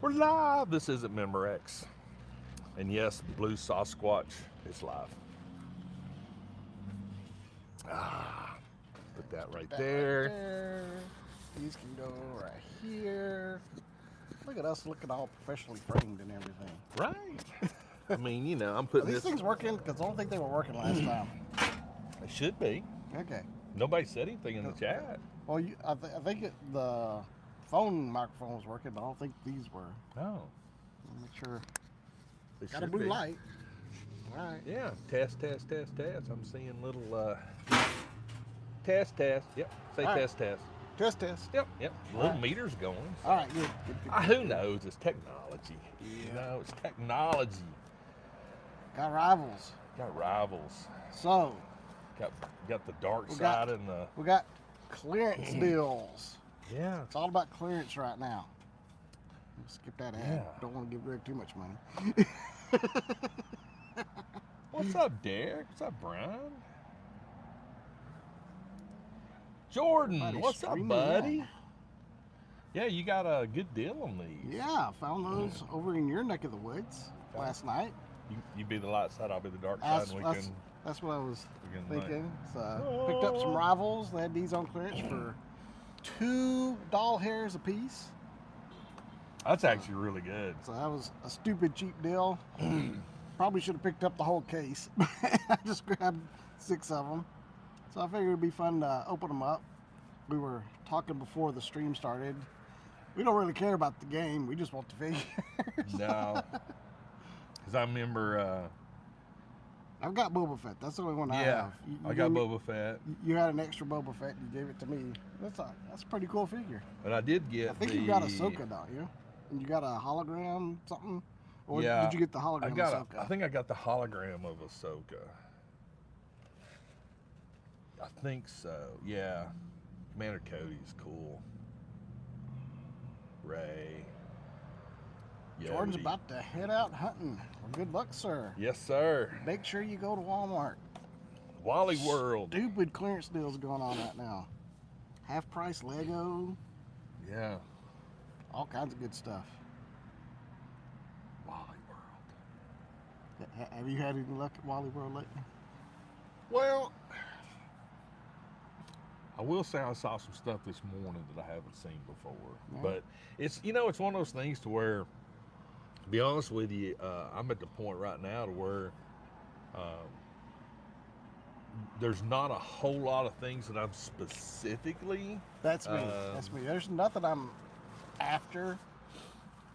We're live. This isn't Memorex. And yes, Blue Sasquatch is live. Ah, put that right there. Right there. These can go right here. Look at us looking all professionally framed and everything. Right. I mean, you know, I'm Are putting these this. things working? Because I don't think they were working last time. They should be. Okay. Nobody said anything in the chat. Well, I think the phone microphone was working, but I don't think these were. Oh, I'll make sure. they Got a should blue be. light. All right. Yeah. Test. I'm seeing little test. Yep. Say All right. test. Test. Yep. Little right. meters going. All right, good. Who knows? It's technology. Yeah. You know, it's technology. Got rivals. Got rivals. So, Got the dark side and the. we got clearance deals. Yeah. It's all about clearance right now. Skip that ad. Yeah. Don't want to give Greg too much money. What's up, Derek? What's up, Brian? Jordan, Everybody's what's up, streaming buddy? in. Yeah, you got a good deal on these. Yeah, I found those over in your neck of the woods last night. You be the light side, I'll be the dark side, and we can. That's what I was we can thinking. So picked up some rivals. They had these on clearance for $2 doll hairs a piece. That's actually really good. So that was a stupid cheap deal. Probably should have picked up the whole case. I just grabbed 6 of them. So I figured it'd be fun to open them up. We were talking before the stream started. We don't really care about the game. We just want the figures. No. Because I remember. I've got Boba Fett. That's the only one I Yeah, have. I got Boba Fett. You had an extra Boba Fett. You gave it to me. That's a pretty cool figure. But I did get. I think you got Ahsoka, don't you? And you got a hologram something? Or Yeah, did you get the hologram Ahsoka? I think I got the hologram of Ahsoka. I think so. Yeah. Commander Cody's cool. Ray. Jordan's Yodi. about to head out hunting. Well, good luck, sir. Yes, sir. Make sure you go to Walmart. Wally World. Stupid clearance deals going on right now. Half price Lego, Yeah. all kinds of good stuff. Wally World. Have you had any luck at Wally World lately? Well, I will say I saw some stuff this morning that I haven't seen before. Yeah. But it's it's one of those things to where, to be honest with you, I'm at the point right now to where there's not a whole lot of things that I'm specifically. That's me. That's me. There's nothing I'm after,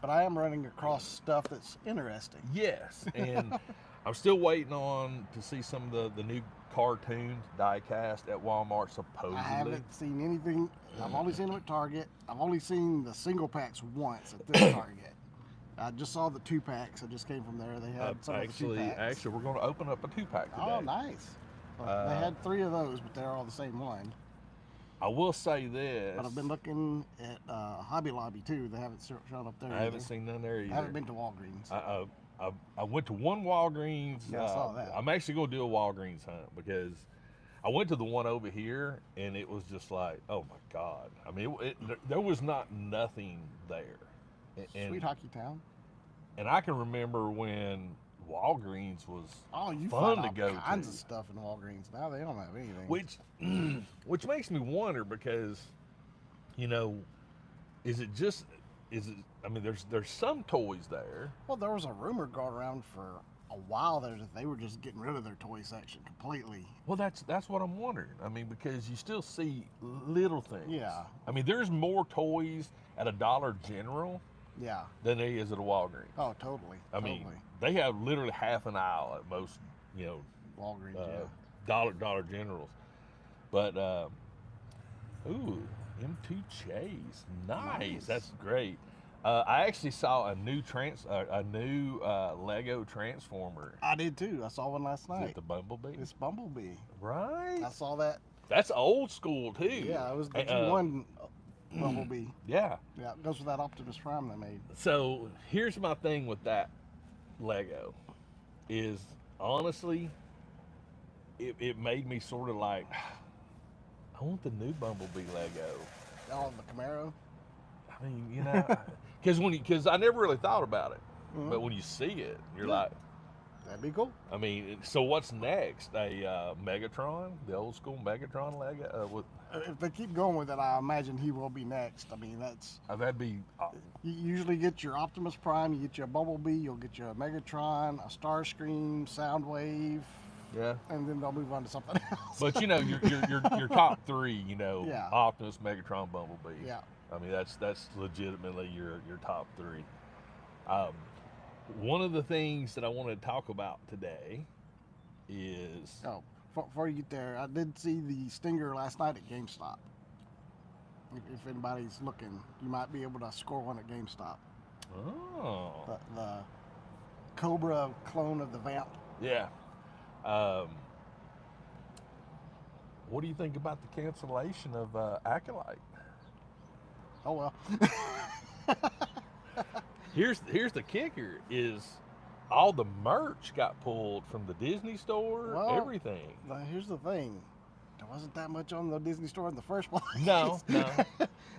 but I am running across stuff that's interesting. Yes, and I'm still waiting on to see some of the new cartoons diecast at Walmart supposedly. I haven't seen anything. I've only seen them at Target. I've only seen the single packs once at this Target. I just saw the 2-packs. I just came from there. They had some of the 2-packs. Actually, we're going to open up a 2-pack today. Oh, nice. Well, they had 3 of those, but they're all the same one. I will say this. But I've been looking at Hobby Lobby too. They haven't shown up there. I haven't seen none there either. I haven't been to Walgreens. I went to one Walgreens. Yeah, I saw that. I'm actually going to do a Walgreens hunt because I went to the one over here and it was just like, oh my God. I mean, there was nothing there. And, Sweet Hockey Town. And I can remember when Walgreens was you fun find to all go kinds to. of stuff in Walgreens. Now they don't have anything. Which makes me wonder because, is it? I mean, there's some toys there. Well, there was a rumor going around for a while there that they were just getting rid of their toy section completely. Well, that's what I'm wondering. I mean, because you still see little things. Yeah. I mean, there's more toys at a Dollar General. Yeah. Than there is at a Walgreens. Oh, totally. I mean, they have literally half an aisle at most, Walgreens, Dollar Generals. But, ooh, M2 Chase, nice. That's great. I actually saw a new Lego Transformer. I did too. I saw one last night. Is it the Bumblebee? It's Bumblebee. Right. I saw that. That's old school too. Yeah, it was the G1 Bumblebee. Yeah. Yeah, it goes with that Optimus Prime they made. So here's my thing with that Lego is honestly, it made me sort of like, I want the new Bumblebee Lego. Oh, the Camaro? I mean, because I never really thought about it, Mhm. but when you see it, you're Yeah. like, That'd be cool. I mean, so what's next? A Megatron, the old school Megatron Lego? With If they keep going with it, I imagine he will be next. I mean, that's that'd be you usually get your Optimus Prime, you get your Bumblebee, you'll get your Megatron, a Starscream, Soundwave, yeah. and then they'll move on to something else. But you know, your top three, you know, Yeah. Optimus, Megatron, Bumblebee. Yeah. I mean, that's legitimately your top three. One of the things that I wanted to talk about today is Oh, before you get there, I did see the Stinger last night at GameStop. If anybody's looking, you might be able to score one at GameStop. oh The Cobra clone of the Vamp. yeah. What do you think about the cancellation of Acolyte? Oh well. Here's the kicker: is all the merch got pulled from the Disney store, Well, everything. Now, here's the thing. There wasn't that much on the Disney store in the first place. No.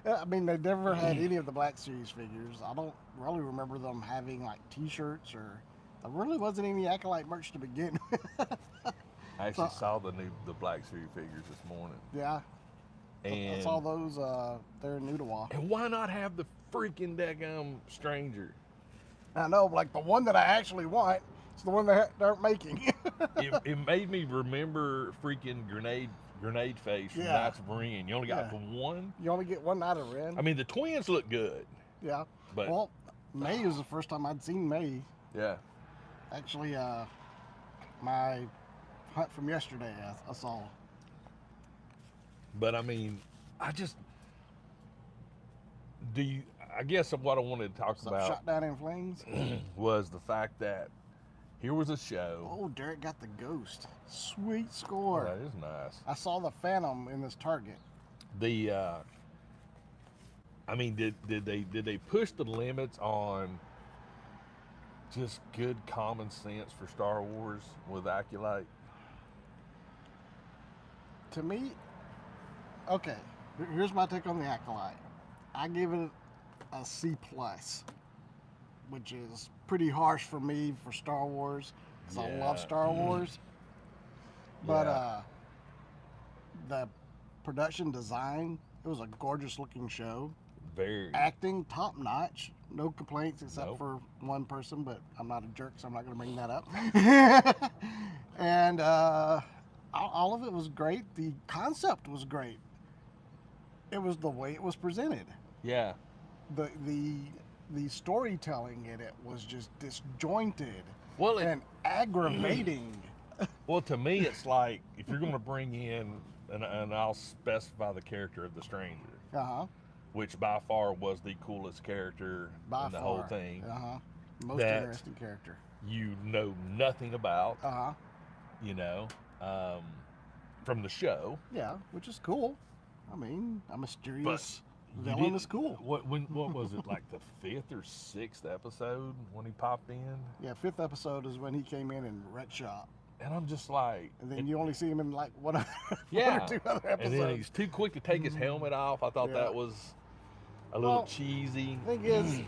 I mean, they never had any of the Black Series figures. I don't really remember them having like T-shirts or. There really wasn't any Acolyte merch to begin with. I actually saw the Black Series figures this morning. Yeah. And I saw those. They're new to Wa. And why not have the freaking daggum Stranger? I know, like the one that I actually want. It's the one that they're making. it made me remember freaking grenade face from Yeah. Knights of Ren. You only got Yeah. one. You only get one out of Ren. I mean, the twins look good, Yeah. but Well, May was the first time I'd seen May. yeah, Actually, my hunt from yesterday, I saw. but I mean, I guess what I wanted to talk about Shot down in flames. was the fact that here was a show. Oh, Derek got the ghost. Sweet Oh, score. that is nice. I saw the Phantom in this Target. The I mean, did they push the limits on just good common sense for Star Wars with Acolyte? To me, okay, here's my take on the Acolyte. I give it a C+, which is pretty harsh for me for Star Wars, because I love Yeah. Star Wars. But Yeah. the production design, it was a gorgeous looking show. Very. Acting, top notch. No complaints except Nope. for one person, but I'm not a jerk, so I'm not going to bring that up. And all of it was great. The concept was great. It was the way it was presented. Yeah. The storytelling in it was just disjointed Well, and aggravating. well, to me, it's like if you're going to bring in, and I'll specify the character of the Stranger, Uh-huh. which by far was the coolest character By in the far. whole thing. Uh-huh. Most That- interesting character. You know nothing about, Uh-huh. you know, from the show. Yeah, which is cool. I mean, a mysterious You villain didn't- is cool. What was it, like the 5th or 6th episode when he popped in? Yeah, 5th episode is when he came in and wrecked shop. And I'm just like, And then you only see him in like one yeah. or two other And episodes. then he's too quick to take his helmet off. I thought Yeah. that was a little Well, cheesy. The thing is,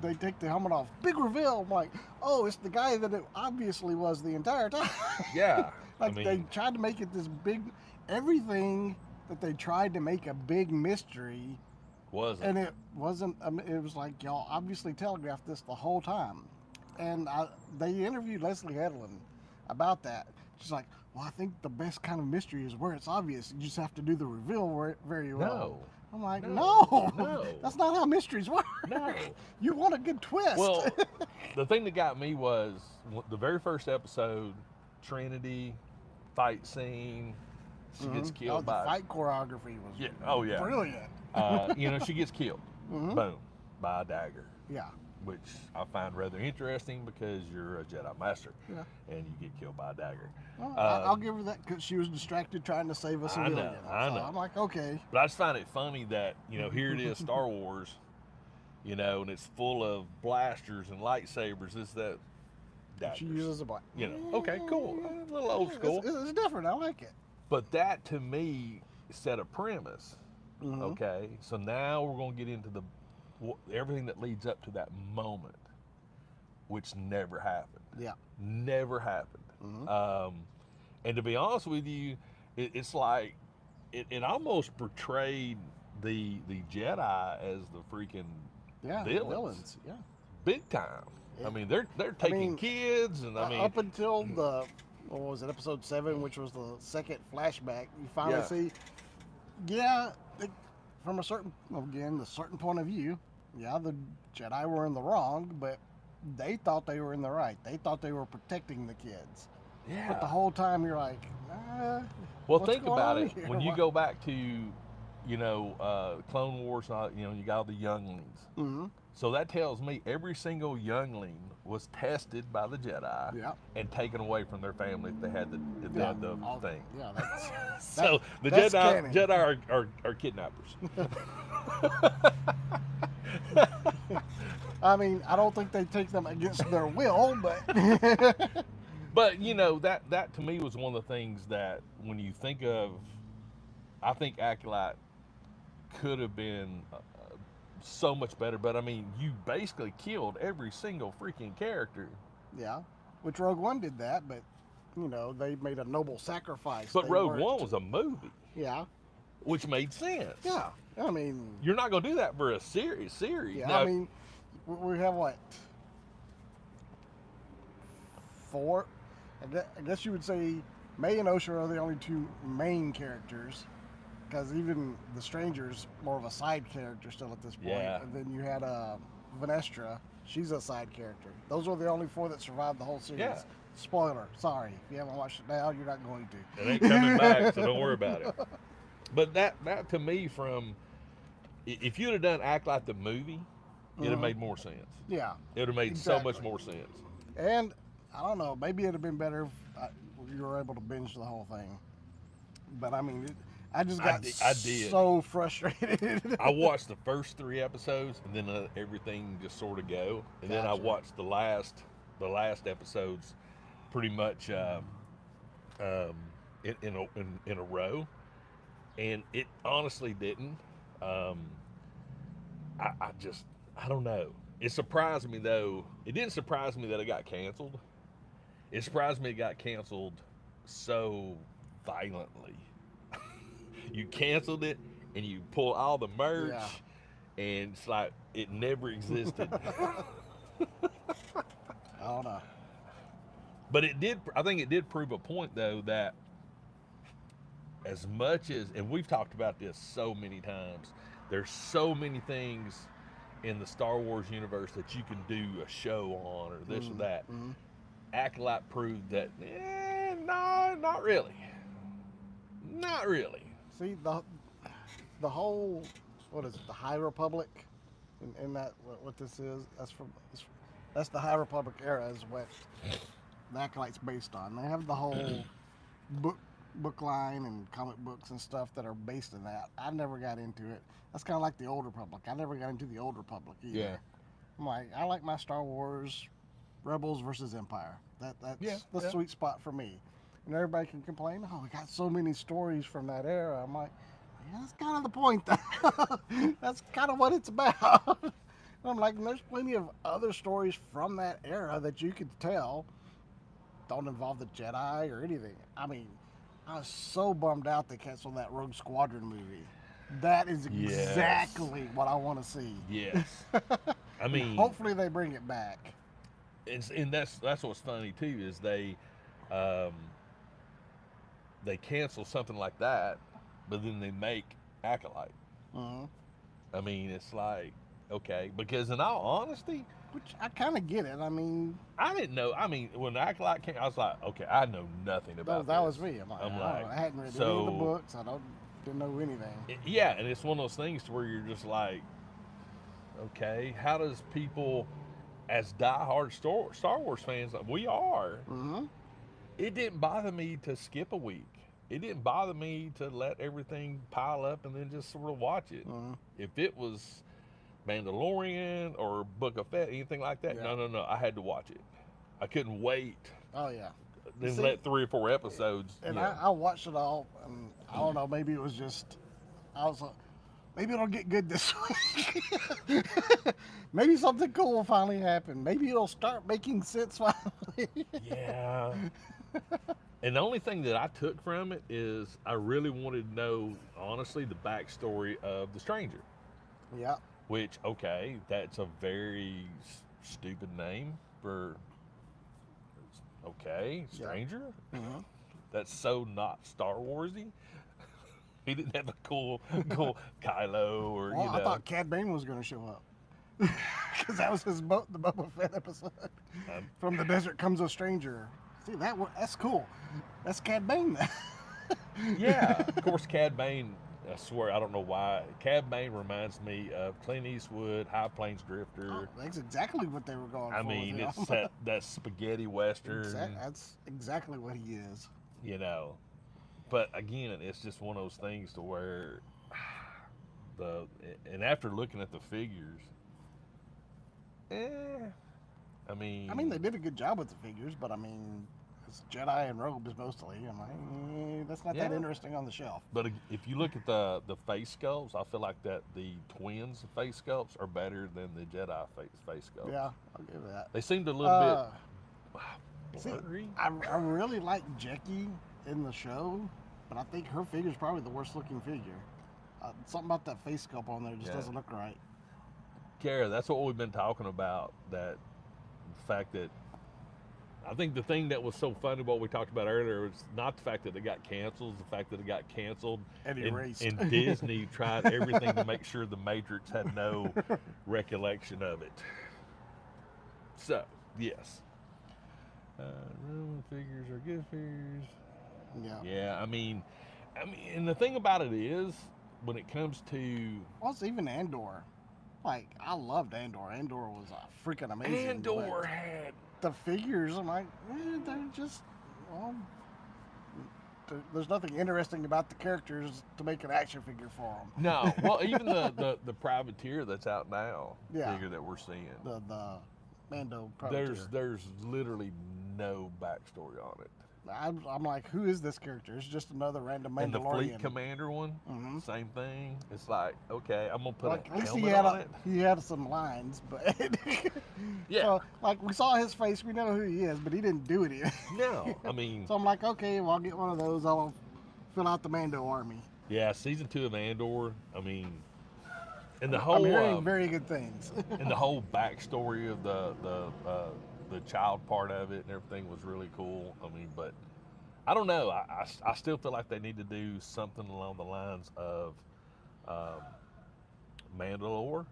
they take the helmet off. Big reveal. I'm like, oh, it's the guy that it obviously was the entire time. Yeah. Like I mean, they tried to make it this big, everything that they tried to make a big mystery, wasn't. and it wasn't. It was like y'all obviously telegraphed this the whole time. And they interviewed Leslie Headland about that. She's like, well, I think the best kind of mystery is where it's obvious. You just have to do the reveal very well. No. I'm like, No. no, that's not how mysteries work. No. You want a good twist. Well, the thing that got me was the very first episode, Trinity fight scene. She gets killed the by. fight choreography was Yeah. Oh yeah. brilliant. You know, she gets killed. Mhm. Boom, by a dagger, Yeah, which I find rather interesting because you're a Jedi Master, yeah. and you get killed by a dagger. Well, I'll give her that because she was distracted trying to save us a I know, million. I know. So I'm like, okay. But I just find it funny that, you know, here it is, Star Wars, you know, and it's full of blasters and lightsabers. This, that, daggers. She uses a black. You know, okay, cool. A little old school. It's different. I like it. But that, to me, set a premise. Mhm. Okay, so now we're going to get into everything that leads up to that moment, which never happened. Yeah. Never happened. And to be honest with you, it's like it almost portrayed the Jedi as the freaking villains. Yeah. Big time. Yeah. I mean, they're taking kids, and I mean, up until the what was it, episode 7, which was the second flashback, you finally see. Yeah, from a certain point of view, the Jedi were in the wrong, but they thought they were in the right. They thought they were protecting the kids. Yeah. But the whole time you're like, well, think about it. When you go back to, Clone Wars, you got all the younglings. Mm-hmm. So that tells me every single youngling was tested by the Jedi and taken away from their family if they had the thing. Yeah, that's so the that's Jedi are kidnappers. I mean, I don't think they take them against their will, but but that to me was one of the things that when you think of, I think Acolyte could have been so much better. But I mean, you basically killed every single freaking character. Yeah, which Rogue One did that, but they made a noble sacrifice. But Rogue One was a movie. Yeah. Which made sense. Yeah, I mean, you're not going to do that for a series. Yeah, now, I mean, we have what, 4? I guess you would say May and Osha are the only 2 main characters, because even the Stranger's more of a side character still at this point. Yeah. And then you had Vanestra. She's a side character. Those are the only 4 that survived the whole series. Yeah. Spoiler, sorry. If you haven't watched it now, you're not going to. It ain't coming back, so don't worry about it. But that to me, if you'd have done Acolyte the movie, it'd have made more sense. Yeah. It would have made so much more sense. And I don't know, maybe it'd have been better if you were able to binge the whole thing. But I mean, I just got so frustrated. I watched the first 3 episodes, and then let everything just sort of go. And then I watched the last episodes pretty much in a row. And it honestly didn't. I don't know. It surprised me, though. It didn't surprise me that it got canceled. It surprised me it got canceled so violently. You canceled it, and you pull all the merch, and it's like it never existed. I don't know. But I think it did prove a point, though, that as much as, and we've talked about this so many times, there's so many things in the Star Wars universe that you can do a show on or this or that. Mm-hmm. Acolyte proved that, no, not really. Not really. See, the whole, what is it, the High Republic, and that, what this is, that's the High Republic era is what the Acolyte's based on. They have the whole book line and comic books and stuff that are based in that. I never got into it. That's kind of like the Old Republic. I never got into the Old Republic either. Yeah. I'm like, I like my Star Wars Rebels versus Empire. That's the sweet spot for me. And everybody can complain, oh, we got so many stories from that era. I'm like, yeah, that's kind of the point. That's kind of what it's about. And I'm like, there's plenty of other stories from that era that you could tell don't involve the Jedi or anything. I mean, I was so bummed out they canceled that Rogue Squadron movie. That is exactly what I want to see. Yes. I mean, hopefully they bring it back. And that's what's funny too, is they cancel something like that, but then they make Acolyte. Mm-hmm. I mean, it's like, okay, because in all honesty, which I kind of get it. I mean, I didn't know. I mean, when Acolyte came, I was like, okay, I know nothing about that this. was me. I hadn't read any of the books. Didn't know anything. Yeah, and it's one of those things to where you're just like, okay, how does people, as diehard Star Wars fans, like we are, it didn't bother me to skip a week. It didn't bother me to let everything pile up and then just sort of watch it. If it was Mandalorian or Book of Fett, anything like that, no, I had to watch it. I couldn't wait. Oh, yeah. Then let 3 or 4 episodes. And I watched it all, and I don't know, maybe it was just, I was maybe it'll get good this week. Maybe something cool will finally happen. Maybe it'll start making sense finally. Yeah. And the only thing that I took from it is I really wanted to know, honestly, the backstory of the stranger. Yeah. Which, okay, that's a very stupid name for, okay, stranger. Yeah. Mm-hmm. That's so not Star Warsy. He didn't have a cool Kylo or Well, I thought Cad Bane was going to show up. Because that was the Boba Fett episode. From the desert comes a stranger. See, that's cool. That's Cad Bane. Yeah, of course, Cad Bane. I swear, I don't know why. Cad Bane reminds me of Clint Eastwood, High Plains Drifter. Oh, that's exactly what they were going for. I mean, it's that spaghetti western. That's exactly what he is. You know, but again, it's just one of those things to where and after looking at the figures, I mean, they did a good job with the figures, but I mean, it's Jedi and robes mostly. I'm like, that's not that interesting on the shelf. But if you look at the face sculpts, I feel like that the twins face sculpts are better than the Jedi face sculpts. Yeah, I'll give that. They seemed a little bit blurry. I really like Jackie in the show, but I think her figure is probably the worst looking figure. Something about that face sculpt on there just doesn't look right. Kara, that's what we've been talking about. That fact that I think the thing that was so funny about what we talked about earlier was not the fact that it got canceled, it's the fact that it got canceled and erased. And Disney tried everything to make sure the Matrix had no recollection of it. So, yes. Roman figures are good figures. Yeah. Yeah, I mean, and the thing about it is, when it comes to... Well, it's even Andor. Like, I loved Andor. Andor was freaking amazing. Andor had... The figures, I'm like, they're just, well, there's nothing interesting about the characters to make an action figure for them. No, well, even the privateer that's out now, figure that we're seeing. The Mando privateer. There's literally no backstory on it. I'm like, who is this character? It's just another random Mandalorian. And the fleet commander one, same thing. It's like, okay, I'm gonna put like, a helmet on it. He had some lines, but yeah. So, like, we saw his face, we know who he is, but he didn't do anything. No, I mean. So I'm like, okay, well, I'll get one of those. I'll fill out the Mando army. Yeah, season 2 of Andor. I mean, and the whole. I'm hearing very good things. And the whole backstory of the child part of it and everything was really cool. I mean, but I don't know. I still feel like they need to do something along the lines of Mandalore.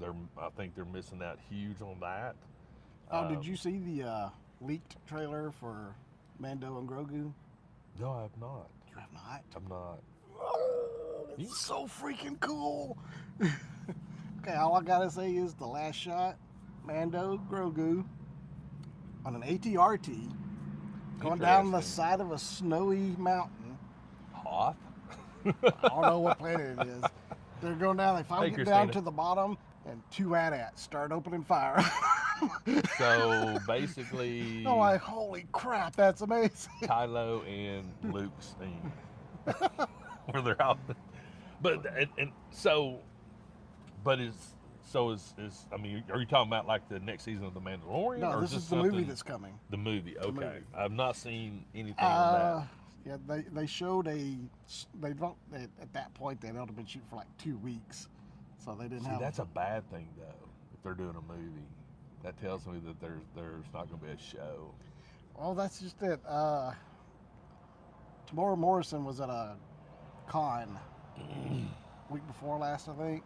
I think they're missing out huge on that. Oh, did you see the leaked trailer for Mando and Grogu? No, I have not. You have not? I'm not. Oh, it's so freaking cool. Okay, all I gotta say is the last shot, Mando, Grogu, on an ATRT, going down the side of a snowy mountain. Hoth? I don't know what planet it is. They're going down, they finally get down to the bottom, and two AT-ATs start opening fire. So basically, I'm like, holy crap, that's amazing. Kylo and Luke's scene where they're out, but I mean, are you talking about like the next season of The Mandalorian? No, or this is the movie that's coming. The movie, okay. movie. I've not seen anything on that. Yeah, they showed at that point they'd only been shooting for like 2 weeks, so they didn't have. That's a bad thing though. If they're doing a movie, that tells me that there's not going to be a show. Well, that's just it. Tamora Morrison was at a con week before last, I think.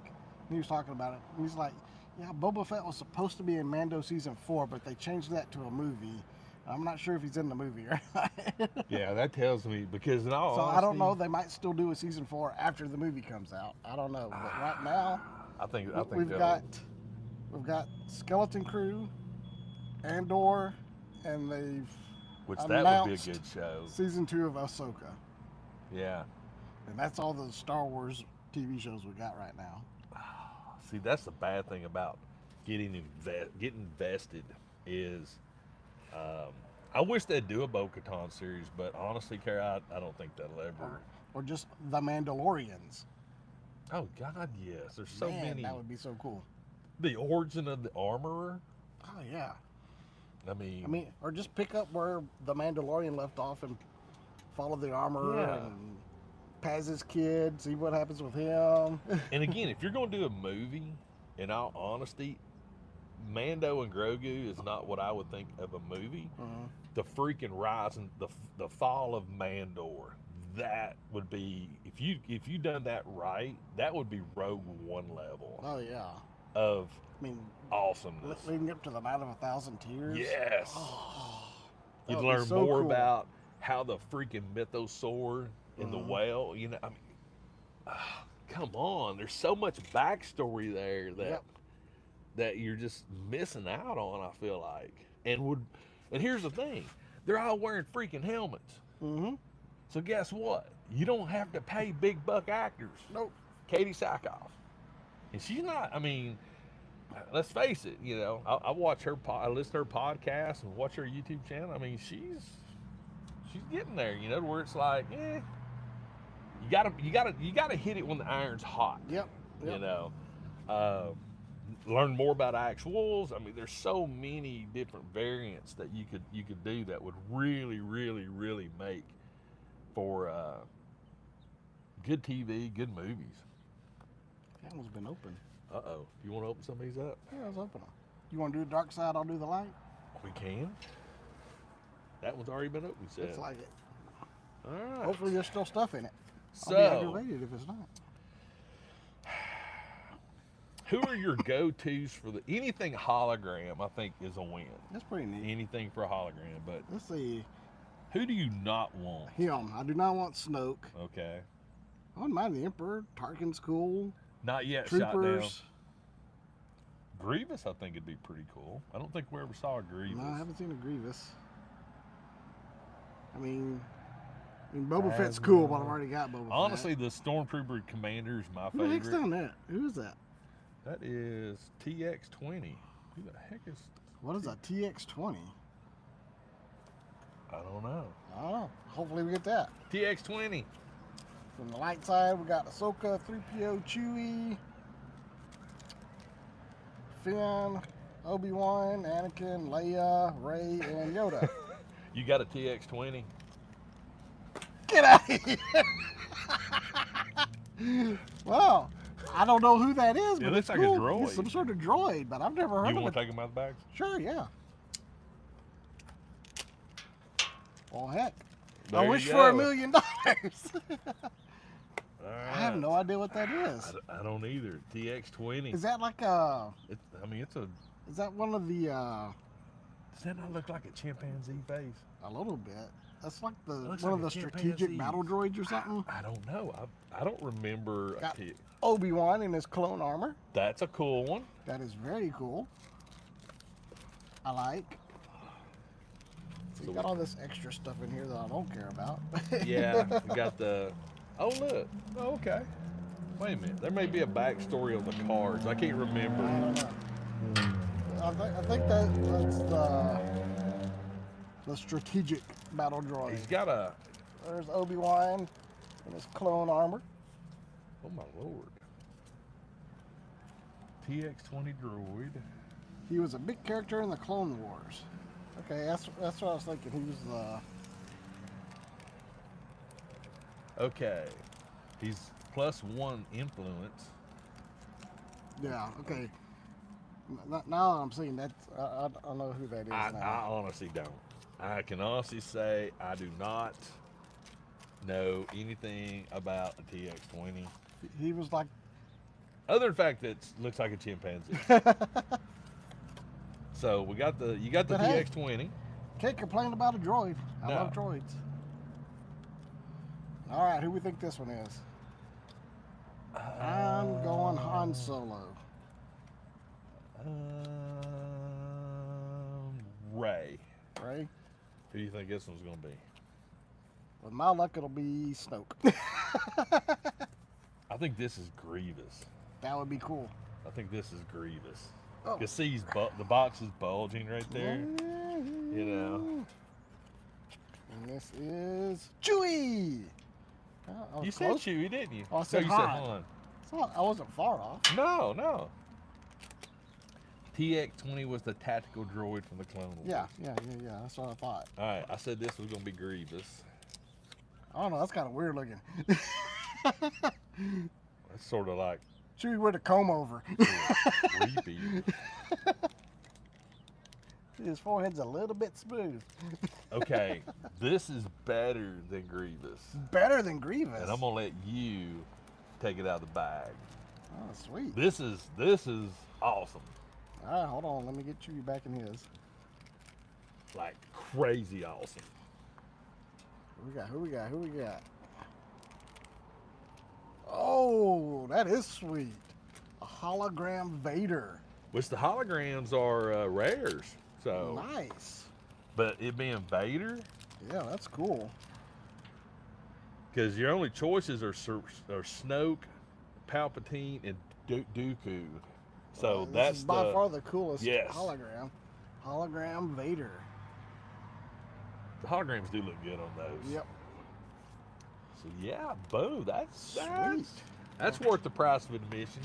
He was talking about it. He's like, yeah, Boba Fett was supposed to be in Mando season 4, but they changed that to a movie. I'm not sure if he's in the movie or not. Yeah, that tells me, because in all honesty, I don't know. They might still do a season 4 after the movie comes out. I don't know. But right now, I think we've got Skeleton Crew, Andor, and they've that would be a good show. Season 2 of Ahsoka. Yeah. And that's all the Star Wars TV shows we got right now. See, that's the bad thing about getting invested is, I wish they'd do a Bo-Katan series, but honestly, Kara, I don't think that'll ever. Or just The Mandalorians. Oh God, yes. There's so Man, many. that would be so cool. The origin of the armorer. Oh yeah. I mean, Or just pick up where the Mandalorian left off and follow the armorer Yeah. and Paz's kid, see what happens with him. and again, if you're going to do a movie, in all honesty, Mando and Grogu is not what I would think of a movie. Mhm. The freaking rise and the fall of Mandor. That would be if you done that right. That would be Rogue One level Oh yeah. of I mean, awesomeness. leading up to the Night of 1,000 Tears. Yes. Oh, that You'd would be learn so more cool. about how the freaking mythosaur and the Mhm. whale. I mean, come on. There's so much backstory there that Yep. that you're just missing out on. I feel like, and here's the thing: they're all wearing freaking helmets. Mm-hmm. So guess what? You don't have to pay big buck actors. Nope. Katie Sackhoff, and she's not. I mean, let's face it. I watch her. I listen to her podcast and watch her YouTube channel. I mean, she's getting there. To where it's like, you gotta hit it when the iron's hot. Yep. Learn more about actuals. I mean, there's so many different variants that you could do that would really, really, really make for good TV, good movies. That one's been open. Uh-oh. You want to open some of these up? Yeah, it's open. You want to do the dark side? I'll do the light. We can. That one's already been opened, said. Looks like it. All right. Hopefully there's still stuff in it. I'll be So, aggravated if it's not. who are your go-tos for anything hologram? I think is a win. That's pretty neat. Anything for a hologram, but Let's see. who do you not want? Him. I do not want Snoke. Okay. I wouldn't mind the Emperor. Tarkin's cool. Not yet shot down. Troopers. Grievous, I think it'd be pretty cool. I don't think we ever saw a Grievous. No, I haven't seen a Grievous. I mean Boba Fett's cool, but I've already got Boba Fett. Honestly, the Stormtrooper Commander is my Who the heck's favorite. done that? Who is that? That is TX20. Who the heck is? What is that? TX20? I don't know. I don't know. Hopefully we get that. TX20. From the light side, we got Ahsoka, 3PO, Chewie, Finn, Obi-Wan, Anakin, Leia, Rey, and Yoda. You got a TX20? Get out of here! Well, I don't know who that is, but It looks it's like a cool. droid. He's some sort of droid, but I've never heard You of want it. to take them out of the bags? Sure, yeah. Well, heck. There I you wish go. for $1 million. All I have no idea what that is. I don't either. TX20. Is that like a? It's a. Is that one of the? Does that not look like a chimpanzee face? A little bit. That's like the Looks one like of the a strategic chimpanzee. battle droids or something. I don't know. I don't remember. Got Obi-Wan in his clone armor. That's a cool one. That is very cool. I like. So you got all this extra stuff in here that I don't care about. Yeah, we got the. Oh look. Oh, okay. Wait a minute. There may be a backstory on the cards. I can't I remember. don't know. I think that's the strategic battle droid. He's got a. There's Obi-Wan in his clone armor. Oh my lord. TX20 droid. He was a big character in the Clone Wars. Okay, that's what I was thinking. He was the. Okay. He's +1 influence. Yeah. Okay. Now that I'm seeing that, I know who that is I now. honestly don't. I can honestly say I do not know anything about a TX20. He was like. Other than the fact that it looks like a chimpanzee. So you got the But hey. TX20. Can't complain about a droid. I No. love droids. All right, who we think this one is? I'm going Han Solo. Ray. Right? Who do you think this one's gonna be? With my luck, it'll be Snoke. I think this is Grievous. That would be cool. I think this is Grievous. Oh. You see, the box is bulging right there. You know. And this is Chewie. I was You said close. Chewie, didn't you? Oh, I said you Han. said Han. I wasn't far off. No, no. TX-20 was the tactical droid from the Clone Wars. Yeah. That's what I thought. All right, I said this was going to be Grievous. I don't know. That's kind of weird looking. That's sort of like Chewie with a comb over. creepy. His forehead's a little bit smooth. Okay, this is better than Grievous. Better than Grievous. And I'm going to let you take it out of the bag. Oh, sweet. This is awesome. All right, hold on. Let me get Chewie back in his. Like crazy awesome. Who we got? Oh, that is sweet. A hologram Vader. Which the holograms are rares. So Nice. But it being Vader, Yeah, that's cool. because your only choices are Snoke, Palpatine, and Dooku. So This that's is by far the coolest Yes. hologram. Hologram Vader. the holograms do look good on those. Yep. So yeah, boo, that's Sweet. that's worth the price of admission.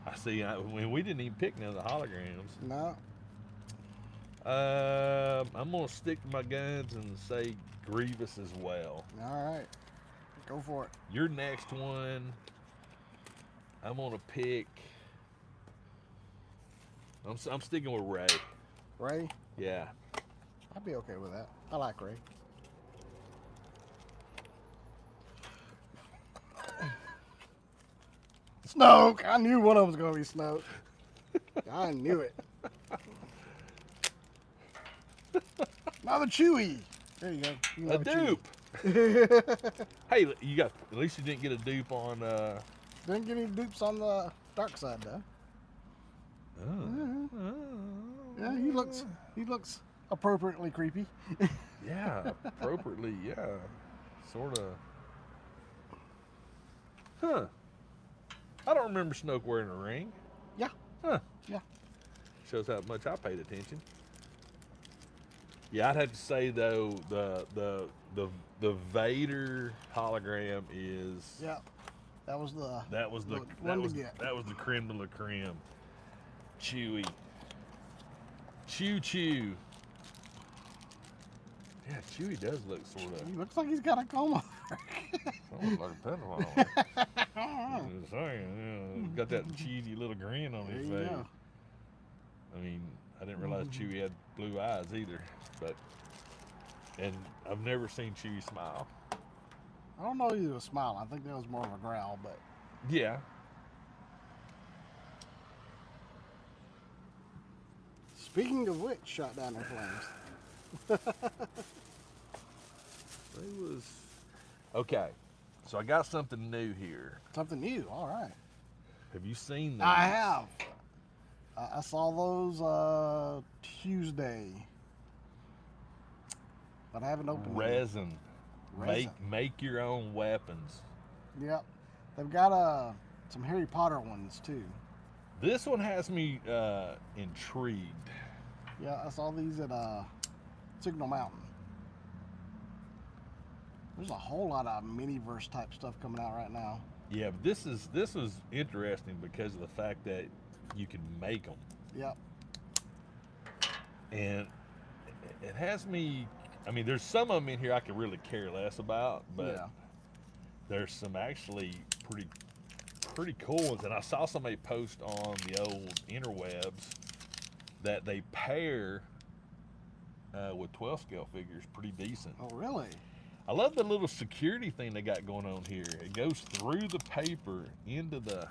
I see. We didn't even pick none of the holograms. No. I'm gonna stick to my guns and say Grievous as well. All right. Go for it. Your next one, I'm gonna pick. I'm sticking with Ray. Ray? Yeah. I'd be okay with that. I like Ray. Snoke! I knew one of them was going to be Snoke. I knew it. Another Chewie. There you go. You A have dupe. Chewie. Hey, you got. At least you didn't get a dupe on. Didn't get any dupes on the dark side, though. Yeah, he looks appropriately creepy. Yeah, appropriately. Yeah, sort of. Huh. I don't remember Snoke wearing a ring. Yeah. Huh. Yeah. Shows how much I paid attention. Yeah, I'd have to say though the Vader hologram is. Yeah. That was the That was the creme de la creme. Chewy. Chew. Yeah, Chewy does look sort of. He looks like he's got a comb over. Almost like a pedophile. Just saying, got that cheesy little grin on his There you face. go. I mean, I didn't realize Chewy had blue eyes either, and I've never seen Chewy smile. I don't know if he was smiling. I think that was more of a growl, but Yeah. speaking of which, shot down in flames. It was okay. So I got something new here. Something new. All right. Have you seen these? I have. I saw those Tuesday, but I haven't opened them. Resin. Resin. Make your own weapons. Yep. They've got some Harry Potter ones too. This one has me intrigued. Yeah, I saw these at Signal Mountain. There's a whole lot of mini-verse type stuff coming out right now. Yeah, but this was interesting because of the fact that you can make them. Yep. And it has me. I mean, there's some of them in here I can really care less about, but Yeah. there's some actually pretty cool ones. And I saw somebody post on the old interwebs that they pair with 12 scale figures pretty decent. Oh, really? I love the little security thing they got going on here. It goes through the paper into the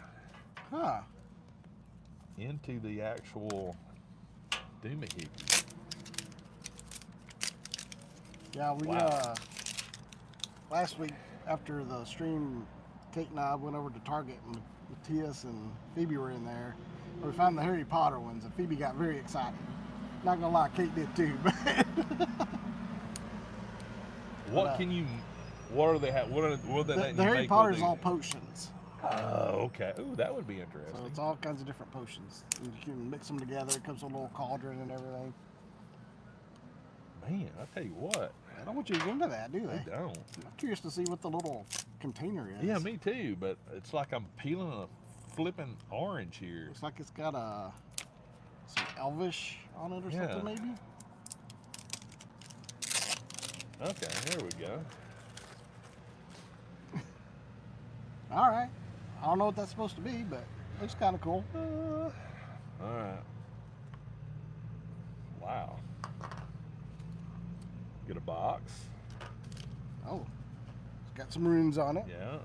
actual doohickey. Yeah, we Wow. Last week after the stream, Kate and I went over to Target and Matthias and Phoebe were in there. We found the Harry Potter ones and Phoebe got very excited. Not gonna lie, Kate did too. What are they? What are they the letting you Harry make Potter with is all these? potions. Oh, okay. Ooh, that would be interesting. So it's all kinds of different potions. And you can mix them together. It comes with a little cauldron and everything. Man, I tell you what. I don't want you to get into that, do they? They don't. I'm curious to see what the little container is. Yeah, me too. But it's like I'm peeling a flipping orange here. Looks like it's got some Elvish on it or something, maybe. Okay, there we go. All right. I don't know what that's supposed to be, but it looks kind of cool. All right. Wow. Get a box. Oh, it's got some runes on it. Yeah.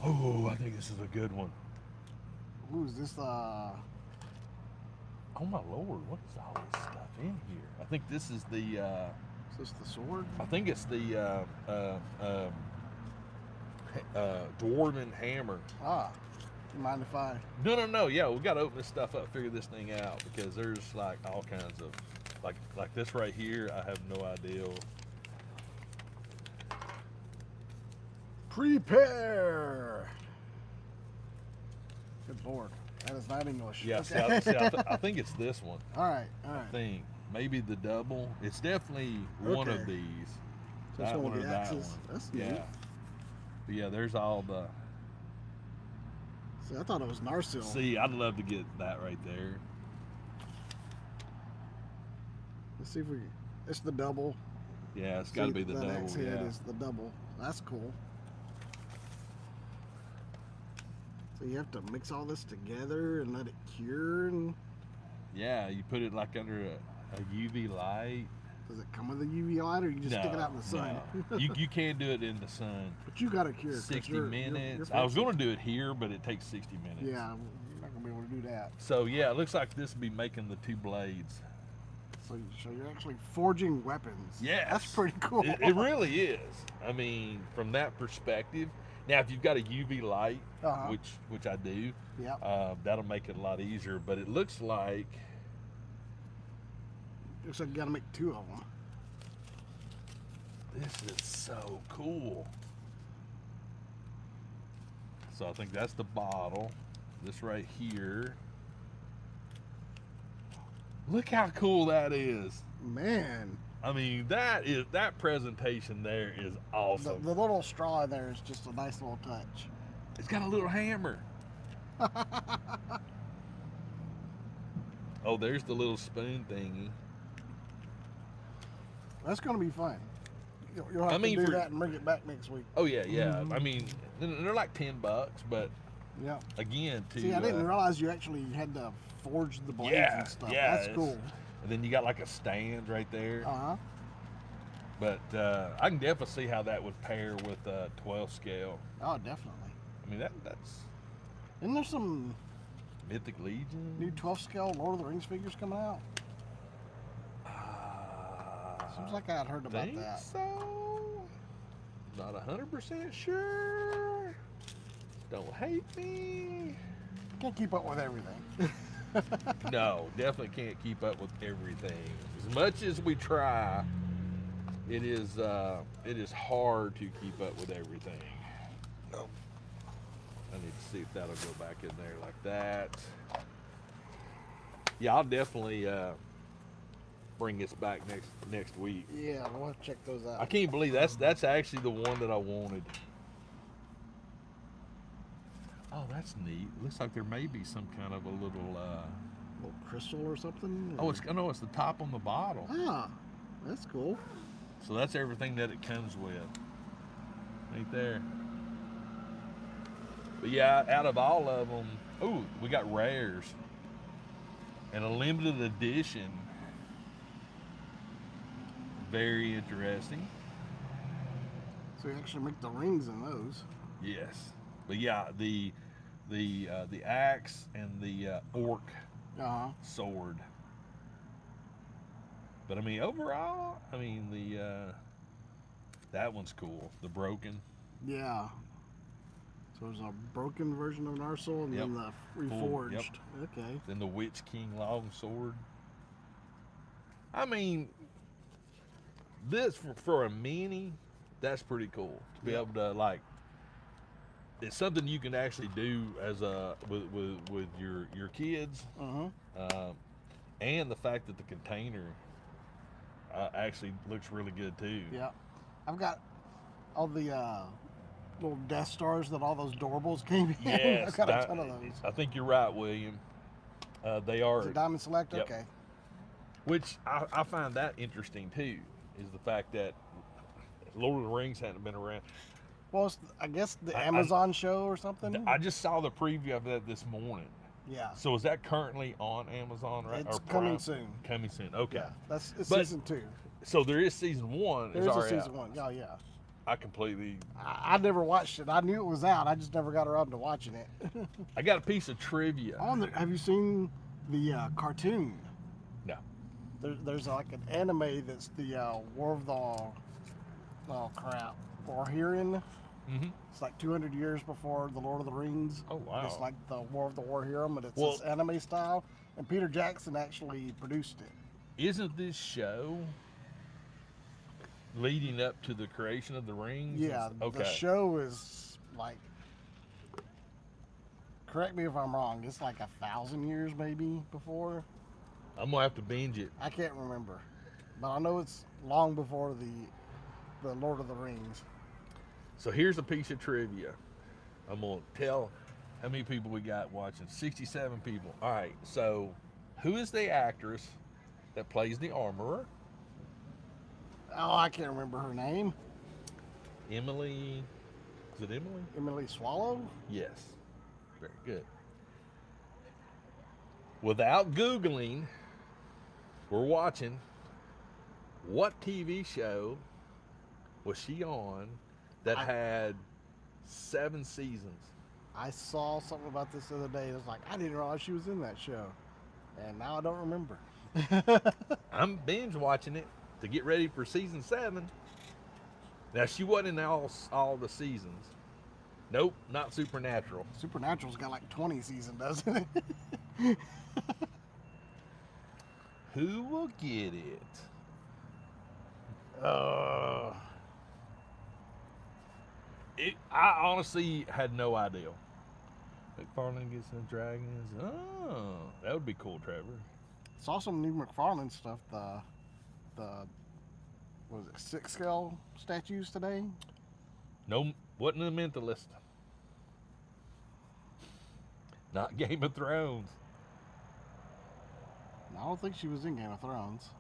Oh, I think this is a good one. Ooh, is this Oh my lord, what is all this stuff in here? I think this is the is this the sword? I think it's the dwarven hammer. Ah, you mind if I? No. Yeah, we got to open this stuff up, figure this thing out, because there's like all kinds of like this right here. I have no idea. Prepare. Good lord, that is not English. Yeah, Okay. I think it's this one. All right. I think maybe the double. It's definitely one of Okay. these. So it's That one one of or the that axes. one. That's Yeah. neat. But yeah, there's all the. See, I thought it was Narsil. See, I'd love to get that right there. Let's see if we. It's the double. Yeah, it's got to See, be the that double. axe head Yeah. is the double. That's cool. So you have to mix all this together and let it cure. And Yeah, you put it like under a UV light. does it come with a UV light, or you just stick it out in the sun? No. you can't do it in the sun. But you got to cure. 'cause 60 you're minutes. fancy. I was going to do it here, but it takes 60 minutes. Yeah, you're not gonna be able to do that. So yeah, it looks like this will be making the two blades. So you're actually forging weapons. Yes. That's pretty cool. It really is. I mean, from that perspective. Now, if you've got a UV light, Uh-huh. which I do, Yeah. that'll make it a lot easier. But it looks like Looks like you got to make two of them. this is so cool. So I think that's the bottle. This right here. Look how cool that is. Man, I mean, that presentation there is awesome. the little straw in there is just a nice little touch. It's got a little hammer. Oh, there's the little spoon thingy. That's gonna be fun. You'll have to do that and bring it back next week. Oh yeah. Mhm. I mean, they're like $10, but Yeah. again, See, I didn't realize you actually had to forge the blades yeah, and stuff. yeah, That's cool. And then you got like a stand right there. Uh huh. But I can definitely see how that would pair with 12 scale. Oh, definitely. I mean, that's Isn't there some Mythic Legion. new 12 scale Lord of the Rings figures coming out? Seems like I'd heard about think that. so. Not 100% sure. Don't hate me. Can't keep up with everything. No, definitely can't keep up with everything. As much as we try, it is hard to keep up with everything. No. I need to see if that'll go back in there like that. Yeah, I'll definitely bring this back next week. Yeah, we'll have to check those out. I can't believe that's actually the one that I wanted. Oh, that's neat. Looks like there may be some kind of a little. little crystal or something? Oh, it's the top on the bottle. Ah, that's cool. So that's everything that it comes with. Ain't there? But yeah, out of all of them, ooh, we got rares and a limited edition. Very interesting. So you actually make the rings in those. Yes, but yeah, the axe and the orc Uh-huh. sword. But I mean, overall, I mean the that one's cool. The broken. Yeah. So there's a broken version of Narsil and then the reforged. Okay. Then the Witch King long sword. I mean, this for a mini, that's pretty cool to be able to like. It's something you can actually do as with your kids, Uh-huh. and the fact that the container, actually looks really good too. Yeah. I've got all the little Death Stars that all those Doorables came in. Yes, I've got a ton of those. I think you're right, William. They are. Is it Diamond Select? Yep. Okay. Which I find that interesting too, is the fact that Lord of the Rings hadn't been around. Well, it's, I guess the Amazon show or something. I just saw the preview of that this morning. Yeah. So is that currently on Amazon, right? It's or coming Prime? soon. Coming soon. Okay. Yeah, it's season 2. So there is season 1. There is a already season out. 1. Oh, yeah. I completely. I never watched it. I knew it was out. I just never got around to watching it. I got a piece of trivia. Have you seen the cartoon? No. There's like an anime that's the War of the. Oh crap! Warherin. Mm-hmm. It's like 200 years before the Lord of the Rings. Oh wow! It's like the War of the Warherin, but it's Well, this anime style. And Peter Jackson actually produced it. Isn't this show leading up to the creation of the rings? Yeah. Okay. The show is like. Correct me if I'm wrong. It's like 1,000 years maybe before. I'm gonna have to binge it. I can't remember, but I know it's long before the Lord of the Rings. So here's a piece of trivia. I'm gonna tell how many people we got watching. 67 people. All right. So who is the actress that plays the armorer? Oh, I can't remember her name. Emily. Is it Emily? Emily Swallow? Yes. Very good. Without Googling, we're watching. What TV show was she on that had 7 seasons? I saw something about this the other day. It was like, I didn't realize she was in that show. And now I don't remember. I'm binge watching it to get ready for season 7. Now, she wasn't in all the seasons. Nope, not Supernatural. Supernatural's got like 20 seasons, doesn't it? Who will get it? I honestly had no idea. McFarlane gets the dragons. Oh, that would be cool, Trevor. Saw some new McFarlane stuff. The what was it, 6 scale statues today? No, wasn't a mentalist. Not Game of Thrones. I don't think she was in Game of Thrones.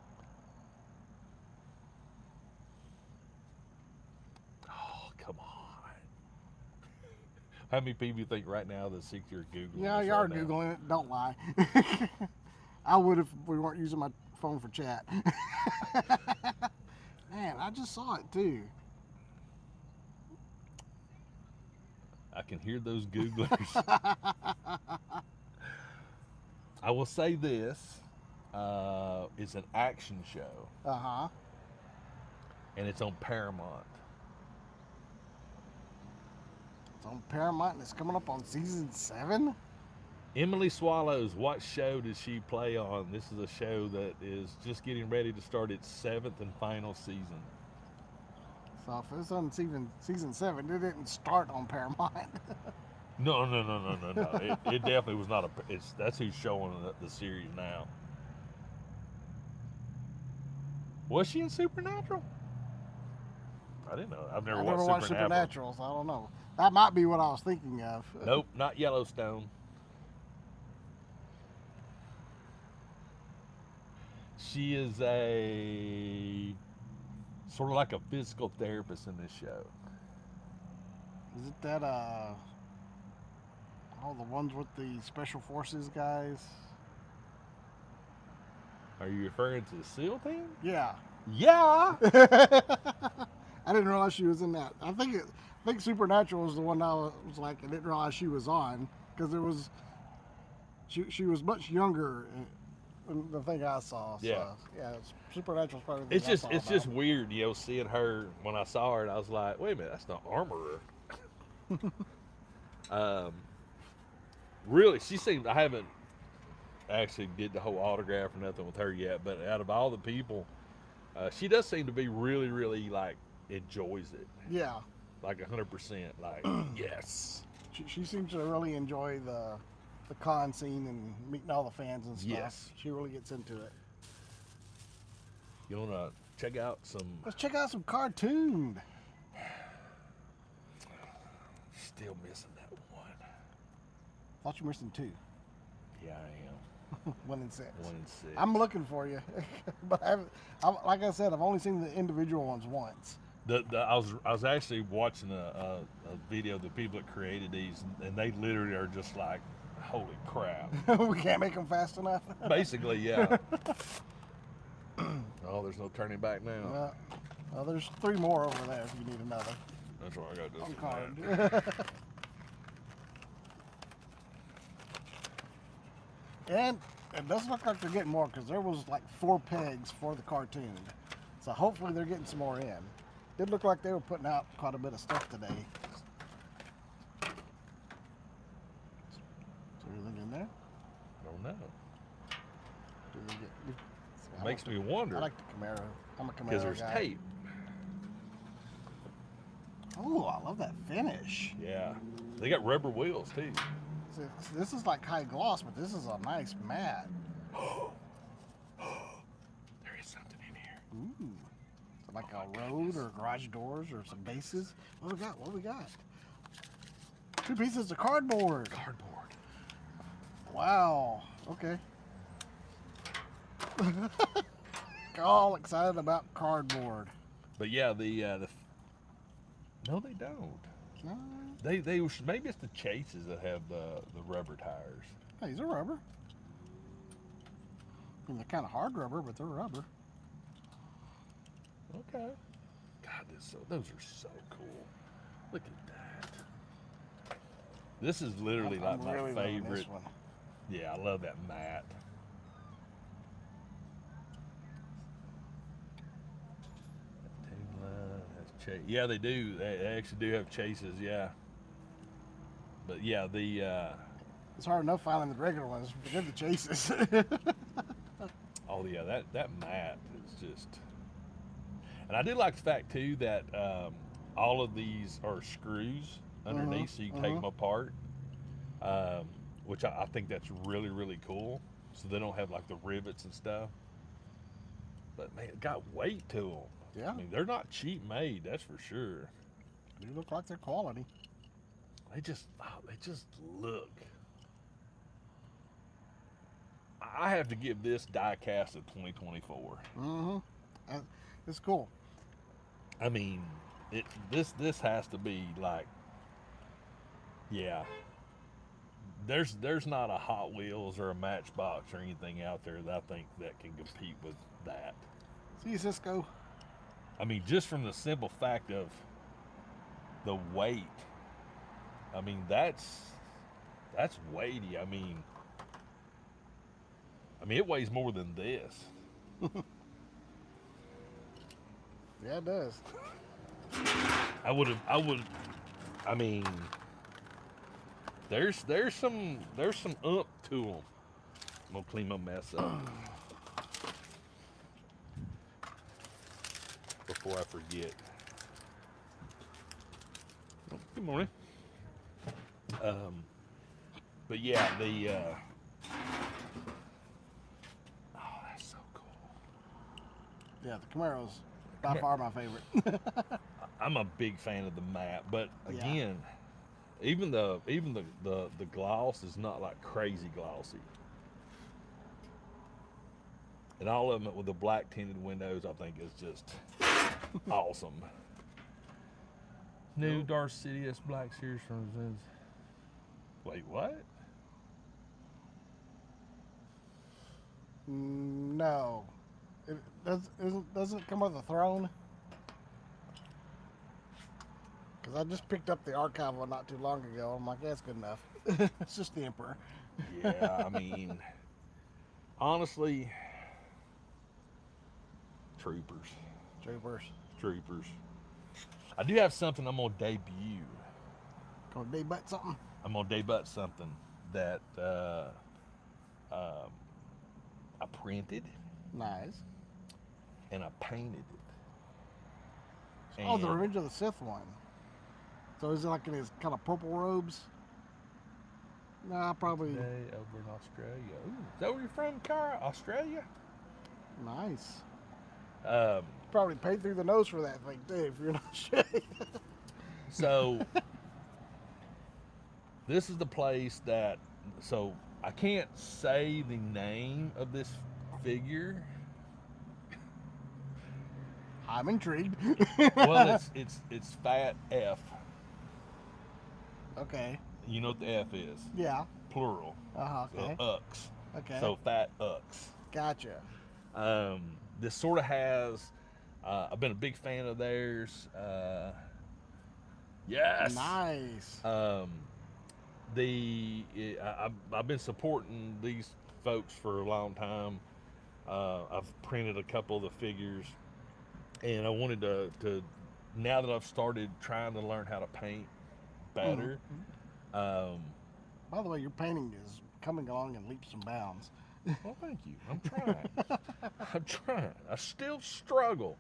Oh, come on. How many people you think right now that 60 are Googling? Yeah, you are Googling it. Don't lie. I would if we weren't using my phone for chat. Man, I just saw it too. I can hear those Googlers. I will say this. It's an action show. Uh-huh. And it's on Paramount. It's on Paramount and it's coming up on season 7? Emily Swallows, what show does she play on? This is a show that is just getting ready to start its 7th and final season. So if it's on season 7, it didn't start on Paramount. No. It definitely was not that's who's showing the series now. Was she in Supernatural? I didn't know. I've never watched Supernatural, so I don't know. That might be what I was thinking of. Nope, not Yellowstone. She is a sort of like a physical therapist in this show. Is it that all the ones with the special forces guys? Are you referring to the SEAL team? Yeah. Yeah. I didn't realize she was in that. I think Supernatural was the one I was like, I didn't realize she was on because it was she was much younger than the thing I saw. So, yeah. Supernatural's probably the thing It's just weird, seeing her. When I saw her, and I was like, wait a minute, that's not Armorer. Really, she seemed. I haven't actually did the whole autograph or nothing with her yet, but out of all the people, she does seem to be really, really like enjoys it. Yeah. Like 100%. Like yes. She seems to really enjoy the con scene and meeting all the fans and stuff. Yes. She really gets into it. You wanna check out some. Let's check out some cartoon. Still missing that one. Thought you were missing 2. Yeah, I am. 1 and 6. 1 and 6. I'm looking for you, but like I said, I've only seen the individual ones once. I was actually watching a video of the people that created these, and they literally are just like, holy crap. We can't make them fast enough. Basically, yeah. Oh, there's no turning back now. Well, there's 3 more over there if you need another. That's what I got this On one. card. And it doesn't look like they're getting more because there was like 4 pegs for the cartoon. So hopefully they're getting some more in. Did look like they were putting out quite a bit of stuff today. Is there anything in there? Don't know. Do they get, Makes me wonder. I like the Camaro. I'm a Camaro Because there's guy. tape. Oh, I love that finish. Yeah. They got rubber wheels too. So this is like high gloss, but this is a nice matte. There is something in here. Ooh. So like a road or garage doors or some bases. What we got? What we got? 2 pieces of cardboard. Cardboard. Wow. Okay. All excited about cardboard. But yeah, the no, they don't. No. They maybe it's the chases that have the rubber tires. Hey, these are rubber. I mean, they're kind of hard rubber, but they're rubber. Okay. God, those are so cool. Look at that. This is literally I'm like my really loving favorite. this one. Yeah, I love that matte. Yeah, they do. They actually do have chases. Yeah. But yeah, It's hard enough finding the regular ones. Forget the chases. oh yeah, that matte is just. And I do like the fact too that all of these are screws underneath, so you can take them apart. Which I think that's really, really cool. So they don't have like the rivets and stuff. But man, it got weight to them. Yeah. I mean, they're not cheap made, that's for sure. They look like they're quality. They just look. I have to give this Diecast a 2024. It's cool. I mean, this has to be like, yeah. There's not a Hot Wheels or a Matchbox or anything out there that I think that can compete with that. See you, Cisco. I mean, just from the simple fact of the weight. I mean, that's weighty. I mean, it weighs more than this. Yeah, it does. I mean, there's some oomph to them. I'm gonna clean my mess up before I forget. Oh, good morning. But yeah, oh, that's so cool. Yeah, the Camaro's by far my favorite. I'm a big fan of the matte, but Yeah. again, even the gloss is not like crazy glossy. And all of them with the black tinted windows, I think is just awesome. New Dark Sidious Black Series from Zen's. Wait, what? No. It doesn't come with a throne. Because I just picked up the archive one not too long ago. I'm like, that's good enough. It's just the Emperor. Yeah, I mean, honestly, troopers. Troopers. I do have something I'm gonna debut. Gonna debut something? I'm gonna debut something that I printed Nice. and I painted it. Oh, the And Revenge of the Sith one. So is it like in his kind of purple robes? Nah, probably. Today over in Australia. Ooh, is that where you're from, Cara? Australia? Nice. Probably paid through the nose for that thing too, if you're not sure. So this is the place that, so I can't say the name of this figure. I'm intrigued. Well, it's Fat F. Okay. You know what the F is? Yeah. Plural. Okay. So Ux. Okay. So Fat Ux. Gotcha. This sort of has. I've been a big fan of theirs. Yes. Nice. I've been supporting these folks for a long time. I've printed a couple of the figures, and I wanted to now that I've started trying to learn how to paint better. By the way, your painting is coming along in leaps and bounds. Well, thank you. I'm trying. I'm trying. I still struggle.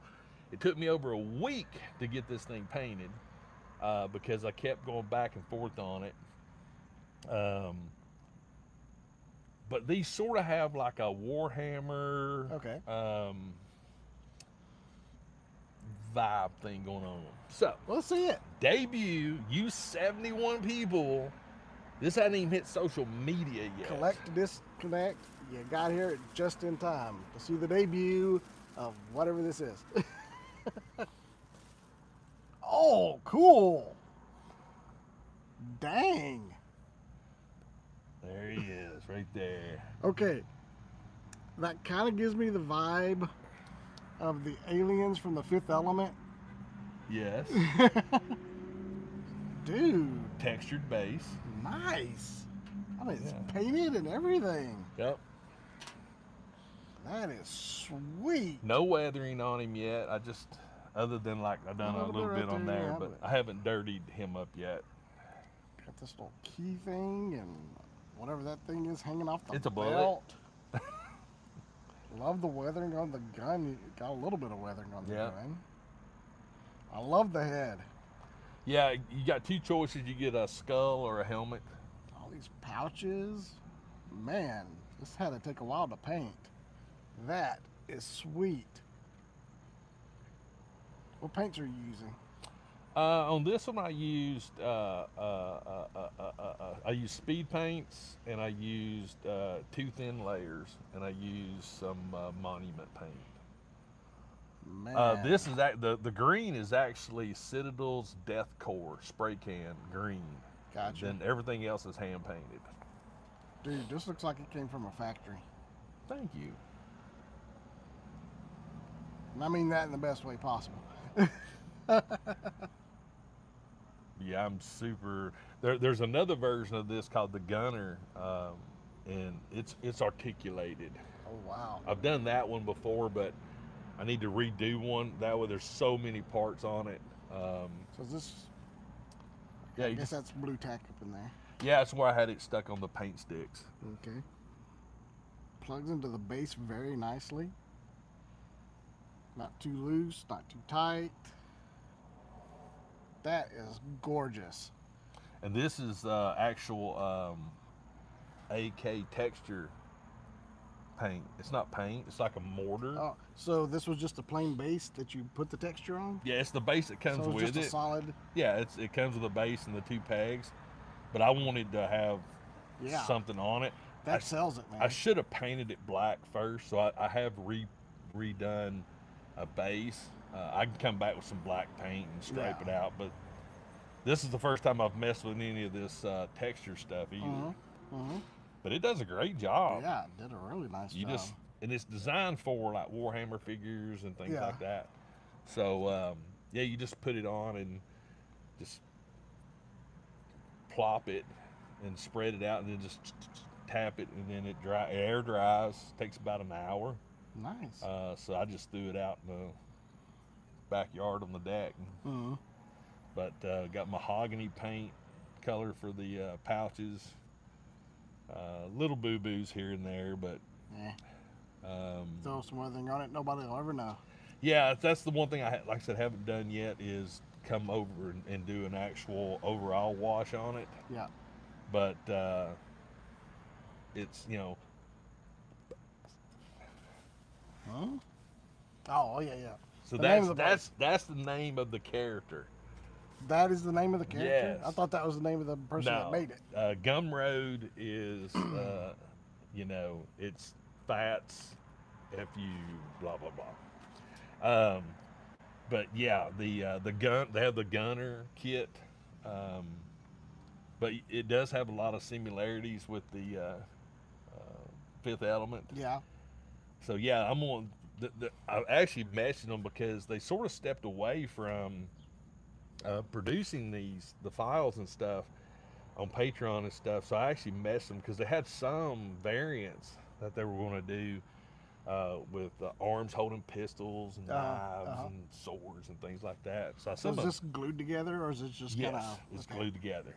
It took me over a week to get this thing painted because I kept going back and forth on it. But these sort of have like a Warhammer Okay. vibe thing going on. So, Let's see it. debut, you 71 people. This hadn't even hit social media yet. Collect, disconnect. You got here just in time to see the debut of whatever this is. Oh, cool. Dang. There he is, right there. Okay. That kind of gives me the vibe of the aliens from the Fifth Element. Yes. Dude, Textured base. nice. I mean, it's Yeah. painted and everything. Yep. That is sweet. No weathering on him yet. I just, other than like I've done a little right bit on there, there, yeah, but but- I haven't dirtied him up yet. Got this little key thing and whatever that thing is hanging off the It's a bullet. belt. Love the weathering on the gun. You got a little bit of weathering on the Yeah. gun. I love the head. Yeah, you got two choices. You get a skull or a helmet. All these pouches. Man, this had to take a while to paint. That is sweet. What paints are you using? On this one, I used speed paints, and I used 2 thin layers, and I used some monument paint. Man. This is the green is actually Citadel's Death Core spray can green. Gotcha. Then everything else is hand painted. Dude, this looks like it came from a factory. Thank you. And I mean that in the best way possible. Yeah, I'm super. There's another version of this called the Gunner, and it's articulated. Oh, wow. I've done that one before, but I need to redo one. That way, there's so many parts on it. So is this, Yeah, I you guess just, that's blue tack up in there. yeah, that's where I had it stuck on the paint sticks. Okay. Plugs into the base very nicely. Not too loose, not too tight. That is gorgeous. And this is actual AK texture paint. It's not paint. It's like a mortar. Oh, so this was just a plain base that you put the texture on? Yeah, it's the base that comes So it's with just it. a solid. Yeah, it comes with a base and the 2 pegs. But I wanted to have Yeah. something on it. That sells it, man. I should have painted it black first, so I have redone a base. I can come back with some black paint and stripe Yeah. it out, but this is the first time I've messed with any of this texture stuff either. But it does a great job. Yeah, it did a really nice You job. and it's designed for like Warhammer figures and things Yeah. like that. So yeah, you just put it on and just plop it and spread it out, and then just tap it, and then it air dries. Takes about an hour. Nice. So I just threw it out in the backyard on the deck. But got mahogany paint color for the pouches. Little boo-boos here and there, but Yeah. Throw some weathering on it. Nobody will ever know. yeah, that's the one thing like I said, haven't done yet is come over and do an actual overall wash on it. Yeah. But it's, you know, Huh? Oh, yeah, yeah. So The name that's of the place. that's the name of the character. That is the name of the character? Yes. I thought that was the name of the person that made it. Gumroad is, you know, it's Fats, F-U, blah, blah, blah. But yeah, the gun, they have the gunner kit. Um, but it does have a lot of similarities with the Fifth Element. Yeah. So yeah, I'm on. I actually mentioned them because they sort of stepped away from producing the files and stuff on Patreon and stuff. So I actually messed them because they had some variants that they were going to do with arms holding pistols and knives and swords and things like that. So is this glued together, or is it just kind of? Yes, it's glued together.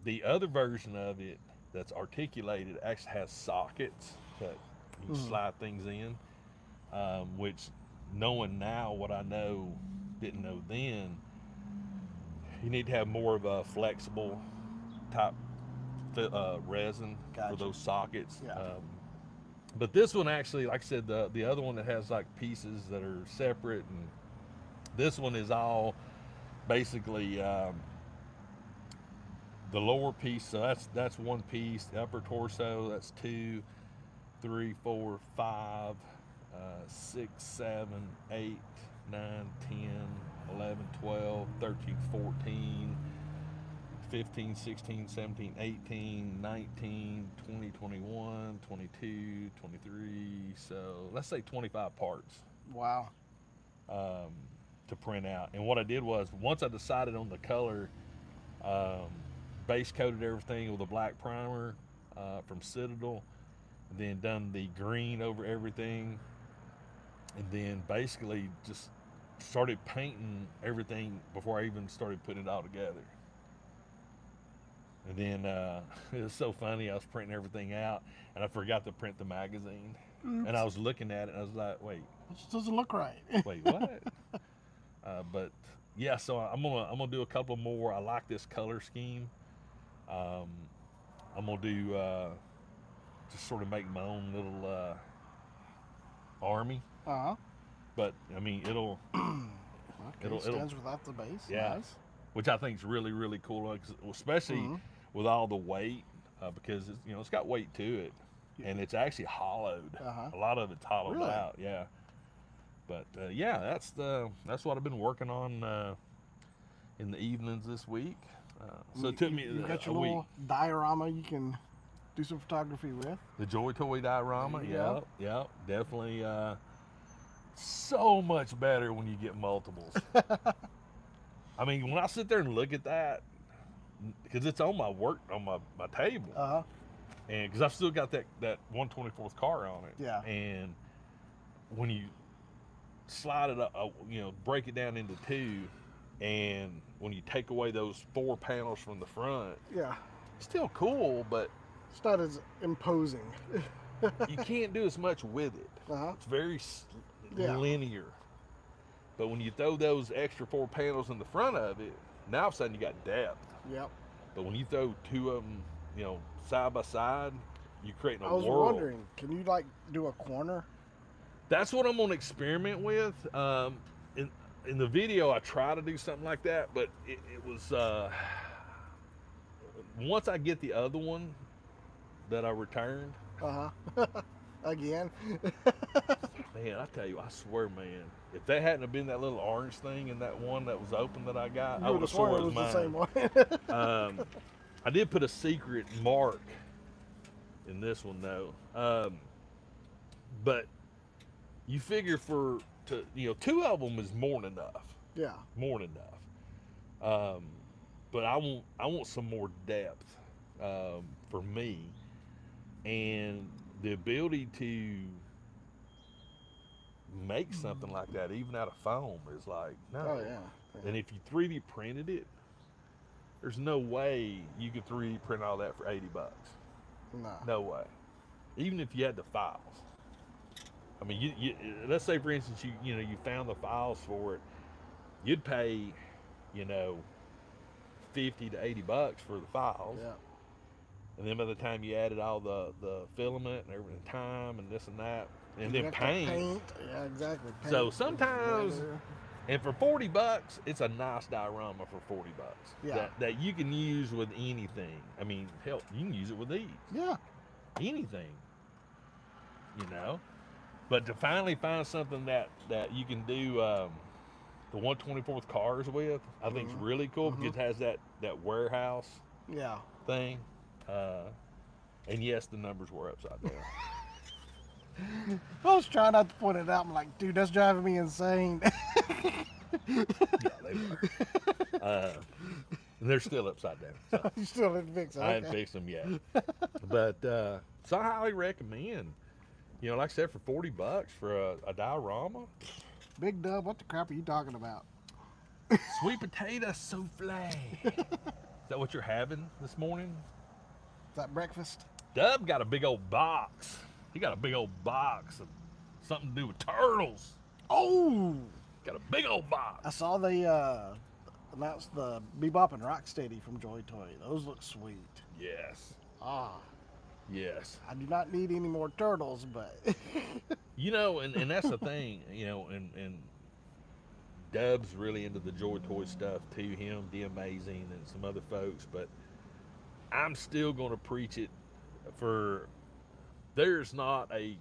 The other version of it that's articulated actually has sockets that you can slide things in, which knowing now what I know, didn't know then, you need to have more of a flexible type resin for those sockets. Yeah. But this one actually, like I said, the other one that has like pieces that are separate, and this one is all basically the lower piece. So that's one piece. The upper torso, that's 2, 3, 4, 5, 6, 7, 8, 9, 10, 11, 12, 13, 14, 15, 16, 17, 18, 19, 20, 21, 22, 23. So let's say 25 parts. Wow. To print out. And what I did was, once I decided on the color, base coated everything with a black primer from Citadel, and then done the green over everything, and then basically just started painting everything before I even started putting it all together. And then it was so funny, I was printing everything out and I forgot to print the magazine. Oops. And I was looking at it and I was like, wait, This doesn't look right. wait, what? But yeah, so I'm gonna do a couple more. I like this color scheme. I'm gonna do just sort of make my own little army. But I mean, it'll Stands without the base. Yeah. Nice. Which I think is really, really cool, especially with all the weight, because it's, you know, it's got weight to it, and it's actually hollowed. A lot of it's hollowed out, yeah. But yeah, that's what I've been working on in the evenings this week. So it took me You got a your week. little diorama you can do some photography with. The Joy Toy diorama, There you go. yep, definitely. So much better when you get multiples. I mean, when I sit there and look at that, because it's on my table, and because I've still got that 1/24th car on it, Yeah. and when you slide it up, you know, break it down into two, and when you take away those 4 panels from the front, Yeah. it's still cool, but It's not as imposing. you can't do as much with it. It's very linear. But when you throw those extra 4 panels in the front of it, now all of a sudden you got depth. Yep. But when you throw 2 of them, you know, side by side, you're creating a I was world. wondering, can you like do a corner? That's what I'm gonna experiment with. In the video, I try to do something like that, but it was once I get the other one that I returned. Again. Man, I tell you, I swear, man, if that hadn't have been that little orange thing in that one that was open that I got, I would have sworn it was the same mine. one. I did put a secret mark in this one though. But you figure you know, 2 of them is more than enough. Yeah. More than enough. But I want some more depth for me, and the ability to make something like that even out of foam is like, no. Oh yeah. And if you 3D printed it, there's no way you could 3D print all that for $80. No. No way. Even if you had the files. I mean, you let's say for instance you found the files for it, you'd pay, you know, $50 to $80 for the files. Yeah. And then by the time you added all the filament and everything, time and this and that, and You then have to paint. Yeah, exactly. So Paint, sometimes, glitter. and for $40, it's a nice diorama for $40. Yeah. That you can use with anything. I mean, hell, you can use it with these. Yeah. Anything. You know? But to finally find something that you can do the 1/24th cars with, I think is really cool because it has that warehouse Yeah. thing. And yes, the numbers were upside down. I was trying not to point it out. I'm like, dude, that's driving me insane. Yeah, they were. They're still upside down. So You still didn't fix it. I haven't fixed them yet. But so I highly recommend. You know, like I said, for $40 for a diorama. Big Dub, what the crap are you talking about? Sweet potato souffle. Is that what you're having this morning? Is that breakfast? Dub got a big old box. He got a big old box of something to do with turtles. Oh! Got a big old box. I saw they announced the Bebop and Rocksteady from Joy Toy. Those look sweet. Yes. Ah. Yes. I do not need any more turtles, but... You know, and that's the thing, you know, and Dub's really into the Joy Toy stuff too, him, The Amazing, and some other folks, but I'm still going to preach it for, there's not a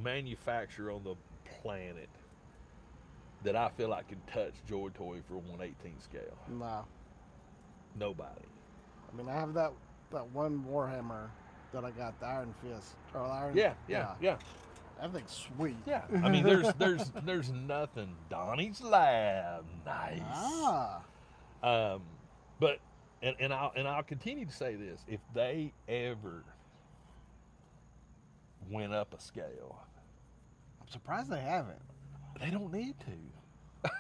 manufacturer on the planet that I feel like can touch Joy Toy for 1/18 scale. Nah. Nobody. I mean, I have that one Warhammer that I got, the Iron Fist. Or the Iron... Yeah. That thing's sweet. Yeah. I mean, there's nothing. Donnie's Lab. Nice. Ah. But and I'll continue to say this: if they ever went up a scale, I'm surprised they haven't. they don't need to.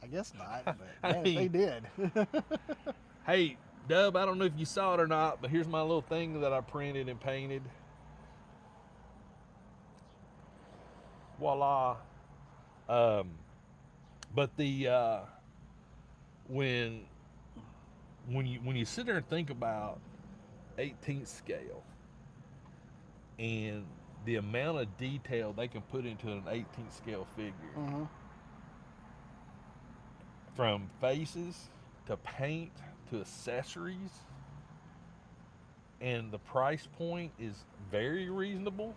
I guess not, but I man, mean, if they did. Hey, Dub, I don't know if you saw it or not, but here's my little thing that I printed and painted. Voila. But the when you sit there and think about 18th scale and the amount of detail they can put into an 18th scale figure, from faces to paint to accessories, and the price point is very reasonable.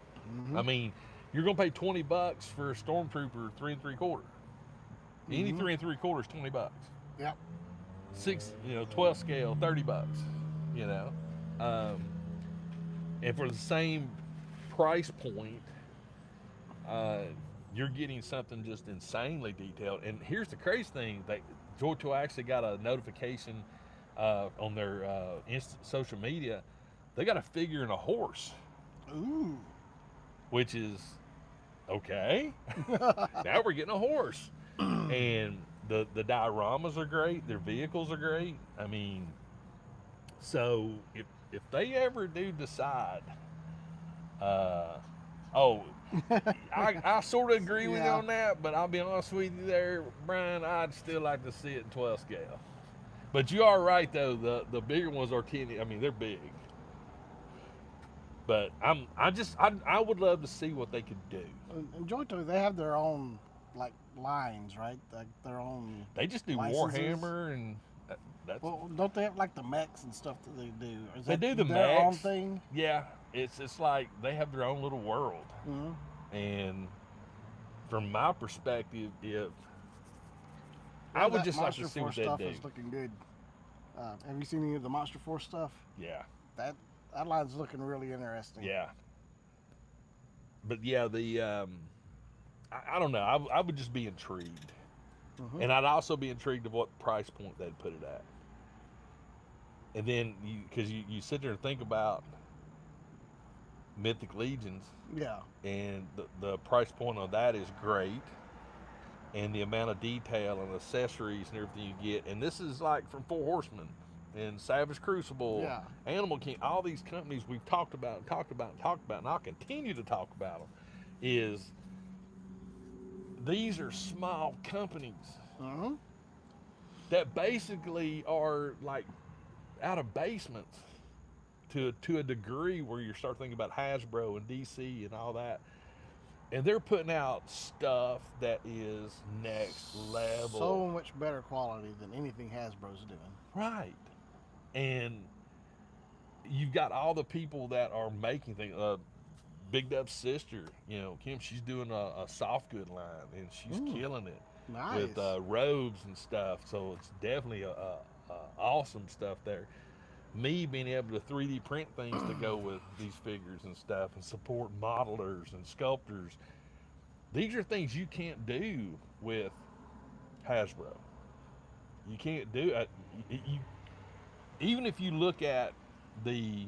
I mean, you're gonna pay $20 for a Stormtrooper 3 3/4. Any 3 3/4 is $20. Yep. 12 scale, $30. You know, and for the same price point, you're getting something just insanely detailed. And here's the crazy thing: Joy Toy actually got a notification on their social media. They got a figure and a horse. Ooh. Which is okay. Now we're getting a horse. And the dioramas are great, their vehicles are great. I mean, so if they ever do decide, I sort of agree with you on that, but I'll be honest with you there, Brian, I'd still like to see it in 12 scale. But you are right though, the bigger ones are 10, I mean they're big. But I would love to see what they could do. And Joy Toy, they have their own like lines, right? Like their own. They just do licenses. Warhammer and that's. Well, don't they have like the mechs and stuff that they do? Or is They that do the their mechs. own thing? Yeah, it's like they have their own little world. And from my perspective, if I would just like to see what they do. Stuff is looking good. Have you seen any of the Monster Force stuff? Yeah. That line's looking really interesting. Yeah. But yeah, I don't know. I would just be intrigued. And I'd also be intrigued of what price point they'd put it at. And then, because you sit there and think about Mythic Legions. Yeah. And the price point on that is great. And the amount of detail and accessories and everything you get. And this is like from Four Horsemen and Savage Crucible, Animal King, all these companies we've talked about, and I'll continue to talk about them, is these are small companies that basically are like out of basements to a degree where you start thinking about Hasbro and DC and all that. And they're putting out stuff that is next level. So much better quality than anything Hasbro's doing. Right. And you've got all the people that are making things. Big Dub's sister, you know, Kim, she's doing a soft good line, and she's killing it. Nice. With robes and stuff. So it's definitely a awesome stuff there. Me being able to 3D print things to go with these figures and stuff, and support modelers and sculptors. These are things you can't do with Hasbro. You can't do it. Even if you look at the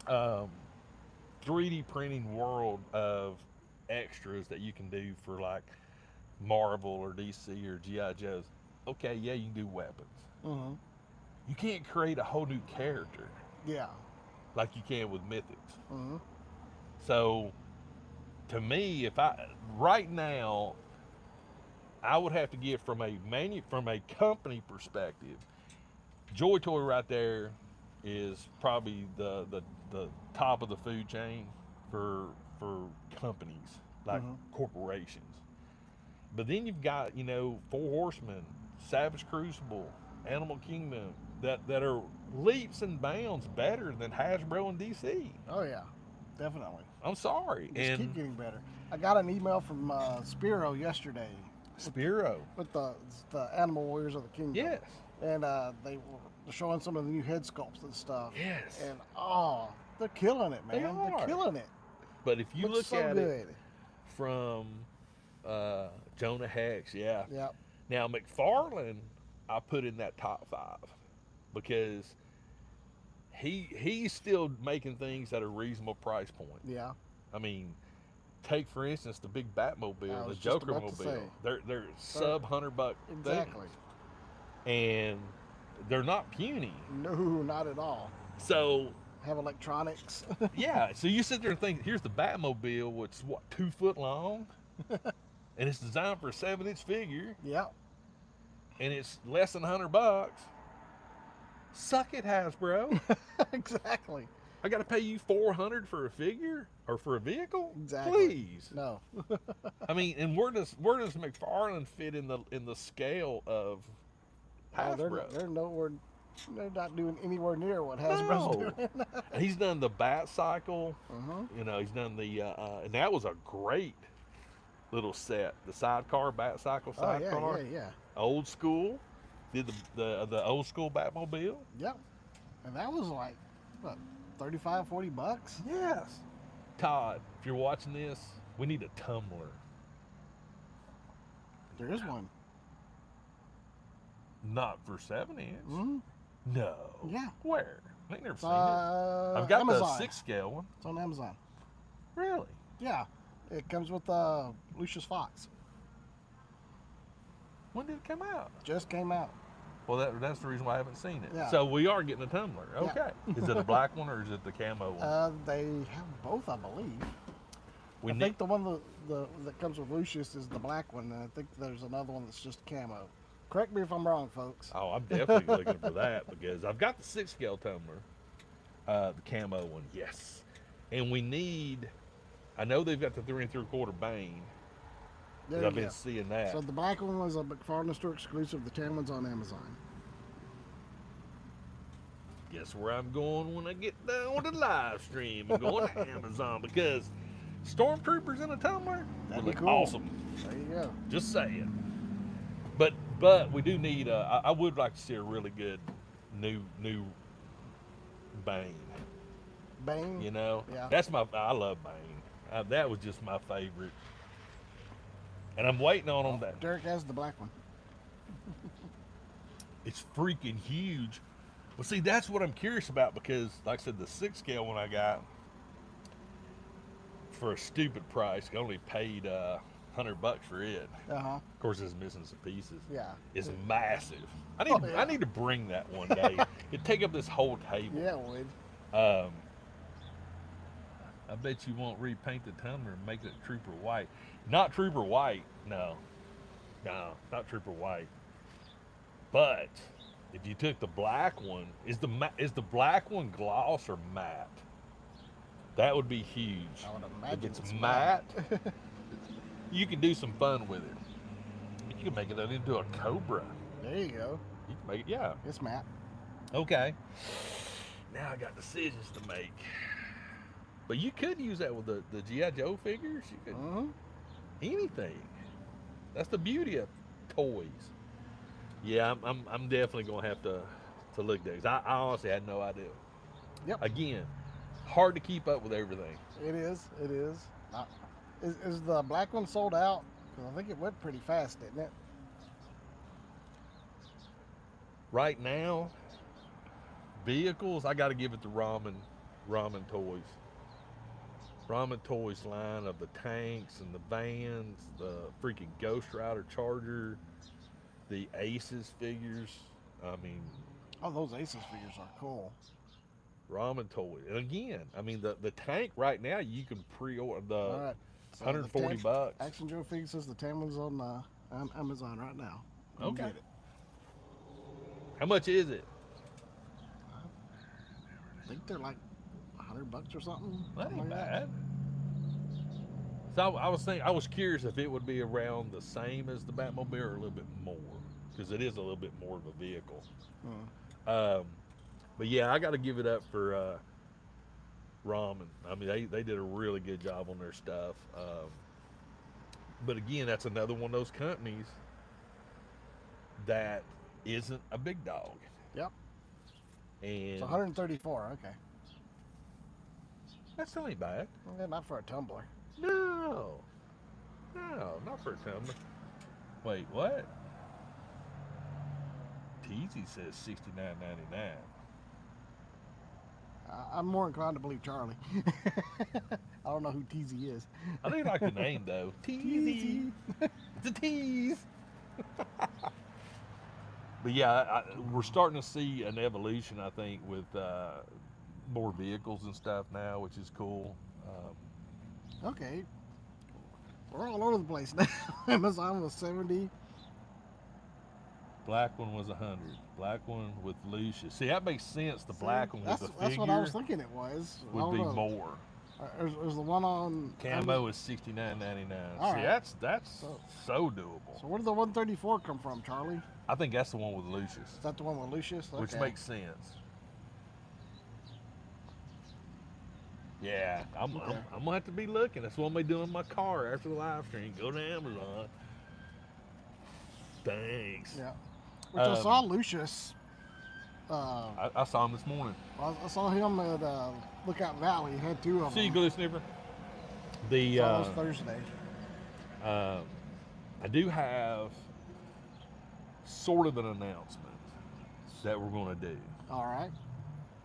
3D printing world of extras that you can do for like Marvel or DC or G.I. Joe's, okay, yeah, you can do weapons. Mm-hmm. You can't create a whole new character. Yeah. Like you can with Mythics. Mm-hmm. So, to me, right now, I would have to give from a company perspective, Joy Toy right there is probably the top of the food chain for companies like corporations. But then you've got, you know, Four Horsemen, Savage Crucible, Animal Kingdom that are leaps and bounds better than Hasbro and DC. Oh yeah, definitely. I'm sorry. Just keep getting better. I got an email from Spiro yesterday. Spiro. With the Animal Warriors of the Kingdom. Yes. And they were showing some of the new head sculpts and stuff. Yes. And they're killing it, man. They're killing it. But if you look at good. it from Jonah Hex, yeah. Yep. Now McFarlane, I put in that top 5 because he's still making things at a reasonable price point. Yeah. I mean, take for instance the big Batmobile, the Joker mobile. They're sub $100 exactly. And they're not puny. No, not at all. So have electronics. Yeah. So you sit there and think, here's the Batmobile, which is what, 2 foot long, and it's designed for a 7-inch figure. Yep. And it's less than $100. Suck it, Hasbro. Exactly. I got to pay you $400 for a figure or for a vehicle? Exactly. Please. No. I mean, and where does McFarlane fit in the scale of Hasbro? They're not doing anywhere near what Hasbro's doing. He's done the Bat Cycle. You know, he's done the and that was a great little set. The sidecar Bat Cycle sidecar. Yeah. Old school. Did the old school Batmobile. Yep. And that was like what, $35-$40? Yes. Todd, if you're watching this, we need a tumbler. There is one. Not for 7-inch. Mm-hmm. No. Yeah. Where? I ain't never seen it. I've got Amazon. the 6 scale one. It's on Amazon. Really? Yeah. It comes with Lucius Fox. When did it come out? Just came out. Well, that's the reason why I haven't seen it. Yeah. So we are getting a tumbler. Okay. Yeah. Is it a black one or is it the camo one? They have both, I believe. I think the one that comes with Lucius is the black one, and I think there's another one that's just camo. Correct me if I'm wrong, folks. Oh, I'm definitely looking for that because I've got the 6 scale tumbler, the camo one, yes. And we need, I know they've got the 3 3/4 Bane. There I've been seeing that. So the black one was a McFarlane Store exclusive. The tan one's on Amazon. Guess where I'm going when I get done with the live stream? I'm going to Amazon because Stormtroopers in a tumbler That'd would be look cool. awesome. There you go. Just saying. But we do need I would like to see a really good new Bane. Bane. You know, Yeah. I love Bane. That was just my favorite. And I'm waiting on them. That Derek has the black one. it's freaking huge. Well, see, that's what I'm curious about because, like I said, the 6 scale one I got for a stupid price, I only paid $100 for it. Of course, it's missing some pieces. Yeah. It's massive. I need to bring that one day. It'd take up this whole table. Yeah, it would. I bet you won't repaint the tumbler and make it Trooper White. Not Trooper White, no, not Trooper White. But if you took the black one, is the black one gloss or matte? That would be huge. I would If imagine it's matte, you can do some fun with it. You can make it into a Cobra. There you go. You can make it, yeah. It's matte. Okay. Now I got decisions to make. But you could use that with the G.I. Joe figures. You could anything. That's the beauty of toys. Yeah, I'm definitely gonna have to look at these. I honestly had no idea. Yep. Again, hard to keep up with everything. It is. It is. Is the black one sold out? Because I think it went pretty fast, didn't it? Right now, vehicles, I got to give it to Ramen Toys. Ramen Toys line of the tanks and the vans, the freaking Ghost Rider Charger, the Aces figures. I mean, oh, those Aces figures are cool. Ramen Toys, and again, I mean the tank right now you can pre-order the All right. So $140. Action Joe Fig says the tan one's on Amazon right now. Okay. Get it. How much is it? I think they're like $100 or something. That something ain't like bad. So I was curious if it would be around the same as the Batmobile or a little bit more, because it is a little bit more of a vehicle. But yeah, I got to give it up for Ramen. I mean, they did a really good job on their stuff. But again, that's another one of those companies that isn't a big dog. Yep. And it's 134. Okay. That still ain't bad. Okay, not for a tumbler. No, not for a tumbler. Wait, what? Teasy says $69.99. I'm more inclined to believe Charlie. I don't know who Teasy is. I do like the name though. Teasy. It's a tease. But yeah, we're starting to see an evolution, I think, with more vehicles and stuff now, which is cool. Okay. We're all over the place now. Amazon was 70. Black one was 100. Black one with Lucius. See, that makes sense. The black one with the figure. That's what I was thinking it was. Would be more. Is the one on Camo is $69.99. All See, right. that's so doable. So where did the 134 come from, Charlie? I think that's the one with Lucius. Is that the one with Lucius? Okay. Which makes sense. Yeah, I'm gonna have to be looking. That's what I'm gonna be doing in my car after the live stream. Go to Amazon. Thanks. Yeah. Which I saw Lucius. I saw him this morning. I saw him at Lookout Valley. He had two of them. See you, Glue Sniffer. That was Thursday. I do have sort of an announcement that we're going to do. All right.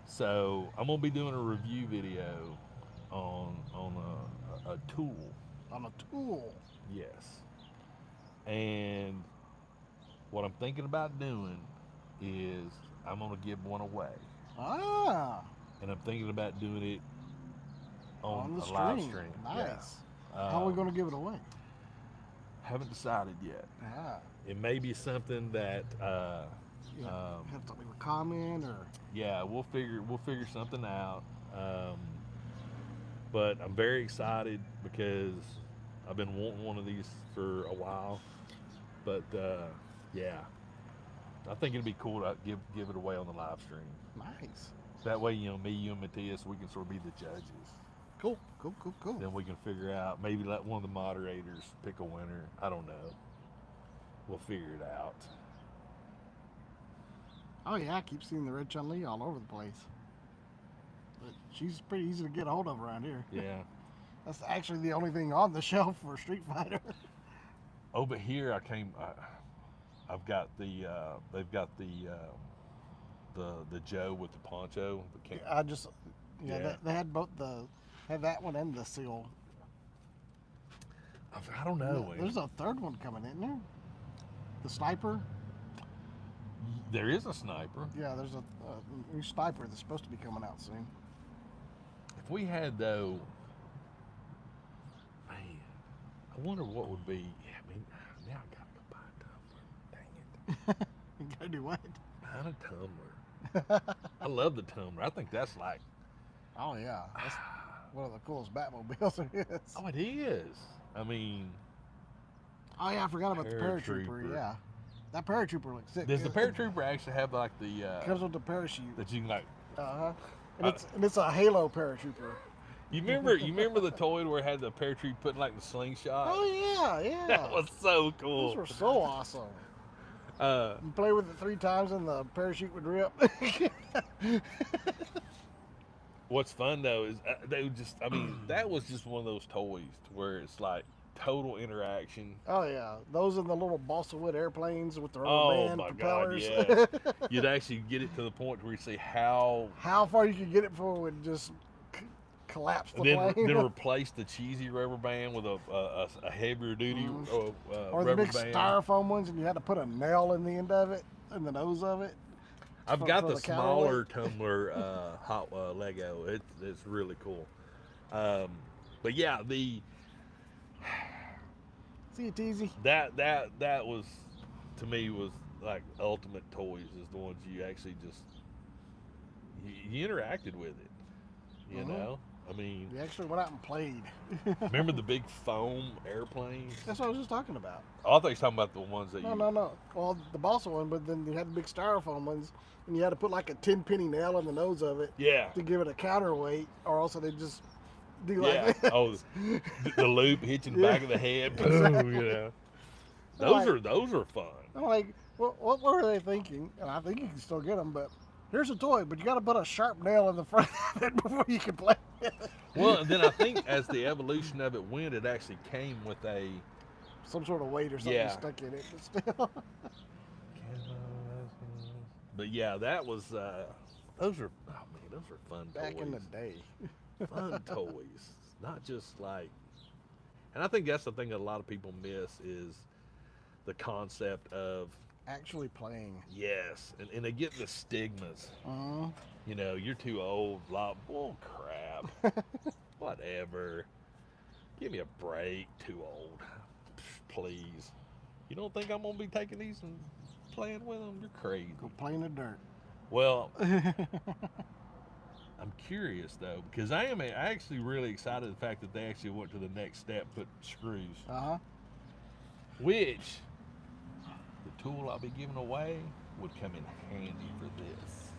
So I'm going to be doing a review video on a tool. On a tool? Yes. And what I'm thinking about doing is I'm going to give one away. Ah. And I'm thinking about doing it on the a live stream. Nice. Yeah. How are we going to give it away? Haven't decided yet. Ah. It may be something that have to leave a comment or. Yeah, we'll figure something out. But I'm very excited because I've been wanting one of these for a while. But yeah, I think it'd be cool to give it away on the live stream. Nice. That way, me, you, and Matthias, we can sort of be the judges. Cool. Then we can figure out, maybe let one of the moderators pick a winner. I don't know. We'll figure it out. Oh yeah, I keep seeing the Red Chun-Li all over the place. But she's pretty easy to get a hold of around here. Yeah. That's actually the only thing on the shelf for Street Fighter. Over here, I've got the, they've got the Joe with the poncho. They had both had that one and the seal. I don't know. There's a third one coming, isn't there? The sniper. There is a sniper. Yeah, there's a new sniper that's supposed to be coming out soon. If we had though, man, I wonder what would be. I mean, now I gotta go buy a tumbler. Dang it! You gotta do what? Buy a tumbler. I love the tumbler. I think that's like. Oh yeah. one of the coolest Batmobiles there is. Oh, it is. I mean, Oh yeah, I forgot about the paratrooper. Paratrooper. Yeah, that paratrooper looks sick. does the paratrooper actually have like the comes with the parachute? that you can like? And it's a Halo paratrooper. You remember the toy where it had the parachute put in like the slingshot? Oh yeah. That was so cool. Those were so awesome. You play with it 3 times and the parachute would rip. What's fun though is that was just one of those toys where it's like total interaction. Oh yeah, those and the little balsa wood airplanes with the rubber Oh band my propellers. God, yes. You'd actually get it to the point where you see how far you could get it before it would just collapse the plane. Then replace the cheesy rubber band with a heavier duty or the rubber big band. styrofoam ones, and you had to put a nail in the end of it, in the nose of it. I've got the smaller counterweight. tumbler hot Lego. It's really cool. But yeah, See you, Teasy. that was, to me, was like ultimate toys is the ones you actually just you interacted with it. You know, I mean, We actually went out and played. remember the big foam airplanes? That's what I was just talking about. Oh, I thought you were talking about the ones that No. Well, the balsa one, but then you had the big styrofoam ones, and you had to put like a 10-penny nail in the nose of it Yeah. to give it a counterweight, or else they just do Yeah. like this. Oh, the loop hits you in the back of the head. Boom. You know. Those are fun. I'm like, what were they thinking? And I think you can still get them, but here's a toy, but you got to put a sharp nail in the front of it before you can play it. Well, then I think as the evolution of it went, it actually came with some sort of weight or something stuck in it, but still. But yeah, that was those are fun Back toys. in the day. Fun toys, not just like. And I think that's the thing that a lot of people miss is the concept of Actually playing. yes, and they get the stigmas. Uh-huh. You know, you're too old. Blah, bull crap. Whatever. Give me a break. Too old. Please. You don't think I'm gonna be taking these and playing with them? You're crazy. Go play in the dirt. Well, I'm curious though because I'm actually really excited the fact that they actually went to the next step, put screws, which the tool I'll be giving away would come in handy for this.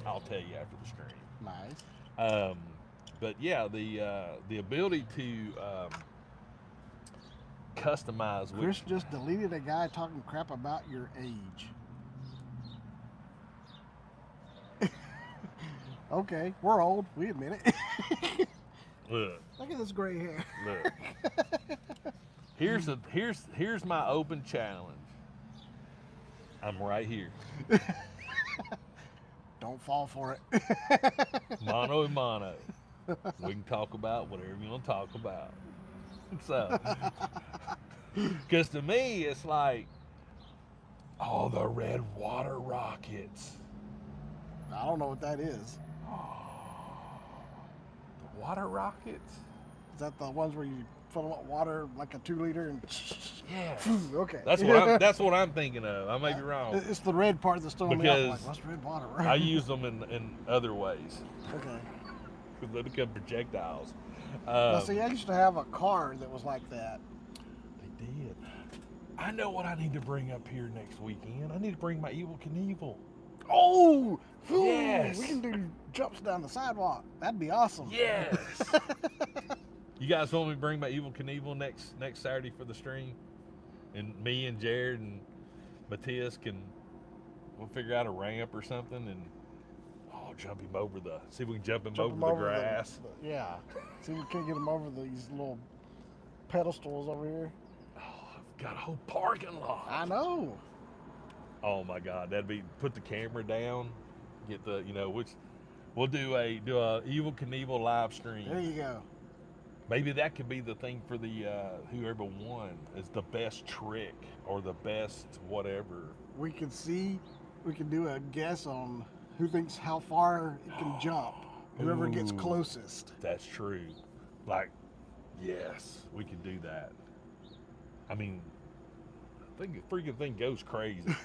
I'll tell you after the stream. Nice. But yeah, the ability to customize. Chris just deleted a guy talking crap about your age. Okay, we're old. We admit it. Look at this gray hair. Look. Here's my open challenge. I'm right here. Don't fall for it. Mano a mano. We can talk about whatever you want to talk about. So, because to me, it's like, oh, the red water rockets. I don't know what that is. The water rockets? Is that the ones where you fill them up water like a 2-liter and? Yeah. Okay. That's what I'm thinking of. I may be wrong. It's the red part that's throwing me off. Because Like, what's red water? I use them in other ways. Okay. Because they become projectiles. Now, see, I used to have a car that was like that. They did. I know what I need to bring up here next weekend. I need to bring my Evil Knievel. Oh! Yes. We can do jumps down the sidewalk. That'd be awesome. Yes. You guys want me to bring my Evil Knievel next Saturday for the stream? And me and Jared and Matthias we'll figure out a ramp or something and jump him over see if we can jump him over the grass. Yeah. See if we can't get him over these little pedestals over here. Oh, I've got a whole parking lot. I know. Oh my God, put the camera down, get which we'll do a Evil Knievel live stream. There you go. Maybe that could be the thing for the whoever won is the best trick or the best whatever. We can do a guess on who thinks how far it can jump. Whoever gets closest. That's true. Like, yes, we could do that. I mean, I think the freaking thing goes crazy.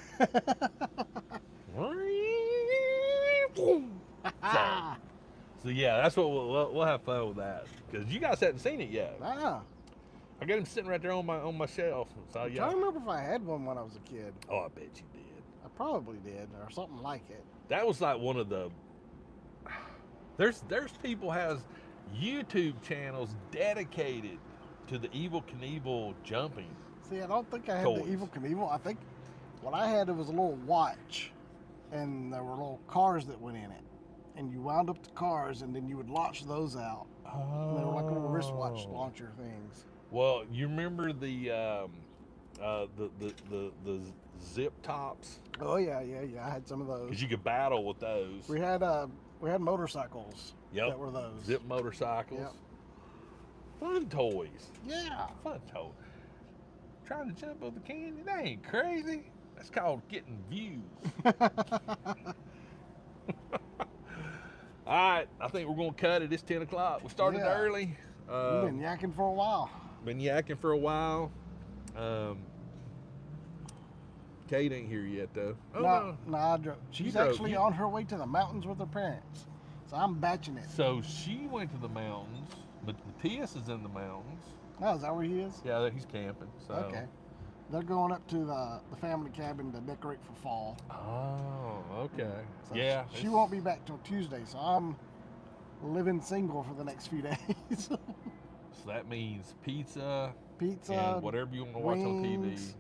So yeah, that's what we'll have fun with that because you guys hadn't seen it yet. Ah, I got him sitting right there on my shelf. So I'm yeah. trying to remember if I had one when I was a kid. Oh, I bet you did. I probably did, or something like it. That was like one of the. There's people has YouTube channels dedicated to the Evel Knievel jumping. See, I don't think I had Toys. the Evel Knievel. I think what I had, it was a little watch, and there were little cars that went in it. And you wound up the cars, and then you would launch those out. Oh. And they were like little wristwatch launcher things. Well, you remember the zip tops? Oh yeah. I had some of those. Because you could battle with those. We had motorcycles. Yep. That were those. Zip motorcycles. Yep. Fun toys. Yeah. Fun toys. Trying to jump over the canyon? That ain't crazy. That's called getting views. All right, I think we're going to cut it. It's 10 o'clock. We started early. We've been yakking for a while. Been yakking for a while. Kate ain't here yet, though. Oh, no. She's actually on her way to the mountains with her parents. So I'm batching it. So she went to the mountains, but Matthias is in the mountains. Oh, is that where he is? Yeah, he's camping. So. Okay. They're going up to the family cabin to decorate for fall. Oh, okay. So yeah. She won't be back till Tuesday, so I'm living single for the next few days. So that means pizza, and whatever you want to watch on TV.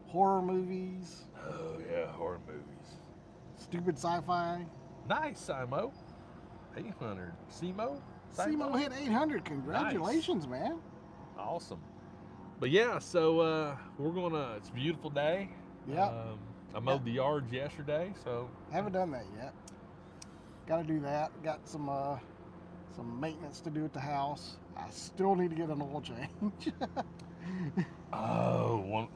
Horror movies. Oh, yeah, horror movies. Stupid sci-fi. Nice, Simo. 800. Simo hit 800. Congratulations, man. Awesome. But yeah, so we're gonna. It's a beautiful day. Yeah. I mowed the yards yesterday, so. Haven't done that yet. Got to do that. Got some maintenance to do at the house. I still need to get an oil change.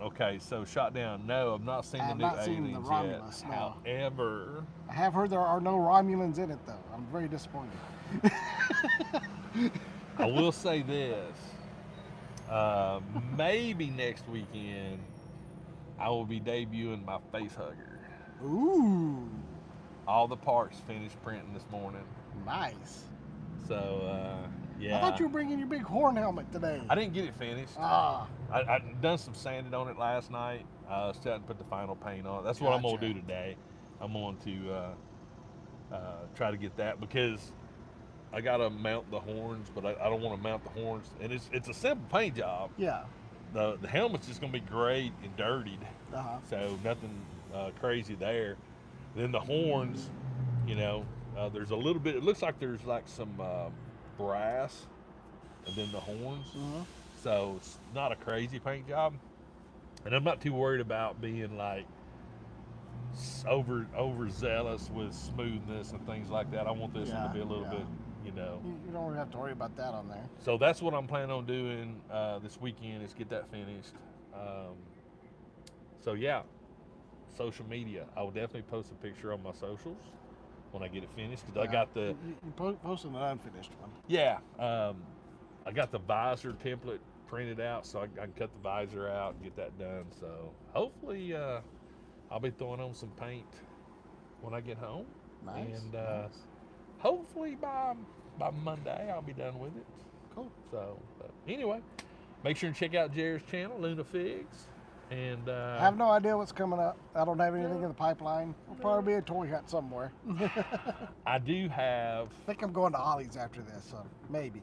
Okay. So shot down. No, I've not seen the new aliens the Romulus, yet. no. However, I have heard there are no Romulans in it though. I'm very disappointed. I will say this. Maybe next weekend I will be debuting my face hugger. Ooh. All the parts finished printing this morning. Nice. So, yeah. I thought you were bringing your big horn helmet today. I didn't get it finished. Ah. I done some sanding on it last night. Still hadn't put the final paint on it. That's what I'm going to do today. I'm going to try to get that because I gotta mount the horns, but I don't want to mount the horns, and it's a simple paint job. Yeah. The helmet's just gonna be gray and dirtied, so nothing crazy there. Then the horns, there's a little bit. It looks like there's like some brass, and then the horns. So it's not a crazy paint job, and I'm not too worried about being like overzealous with smoothness and things like that. I want this one to be a little bit. You don't really have to worry about that on there. So that's what I'm planning on doing this weekend is get that finished. So yeah, social media. I will definitely post a picture on my socials when I get it finished because I got the. You posted an unfinished one. Yeah, I got the visor template printed out, so I can cut the visor out and get that done. So hopefully, I'll be throwing on some paint when I get home. Nice. And hopefully by Monday I'll be done with it. Cool. So anyway, make sure and check out Jared's channel, Luna Figs. And I have no idea what's coming up. I don't have anything in the pipeline. Will probably be a toy hunt somewhere. I do have. I think I'm going to Ollie's after this, so maybe.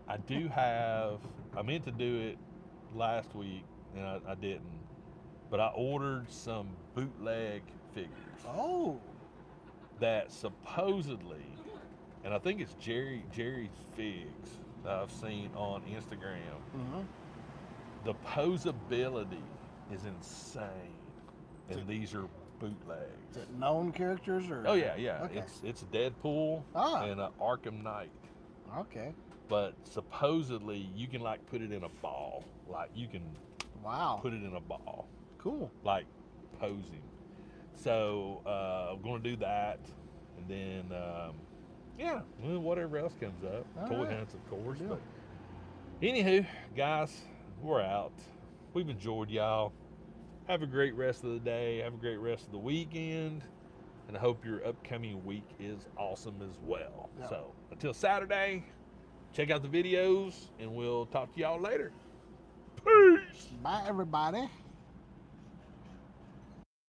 I do have. I meant to do it last week and I didn't, but I ordered some bootleg figures. Oh. That supposedly, and I think it's Jerry's Figs that I've seen on Instagram. The posability is insane, and these are bootlegs. Is it known characters or? Oh yeah. Okay. It's Deadpool and Arkham Knight. Okay. But supposedly you can like put it in a ball, like you can. Wow. Put it in a ball. Cool. Like posing. So I'm going to do that, and then whatever else comes up, toy hunts of course. But anywho, guys, we're out. We've enjoyed y'all. Have a great rest of the day. Have a great rest of the weekend. And I hope your upcoming week is awesome as well. Yeah. So until Saturday, check out the videos, and we'll talk to y'all later. Peace. Bye, everybody.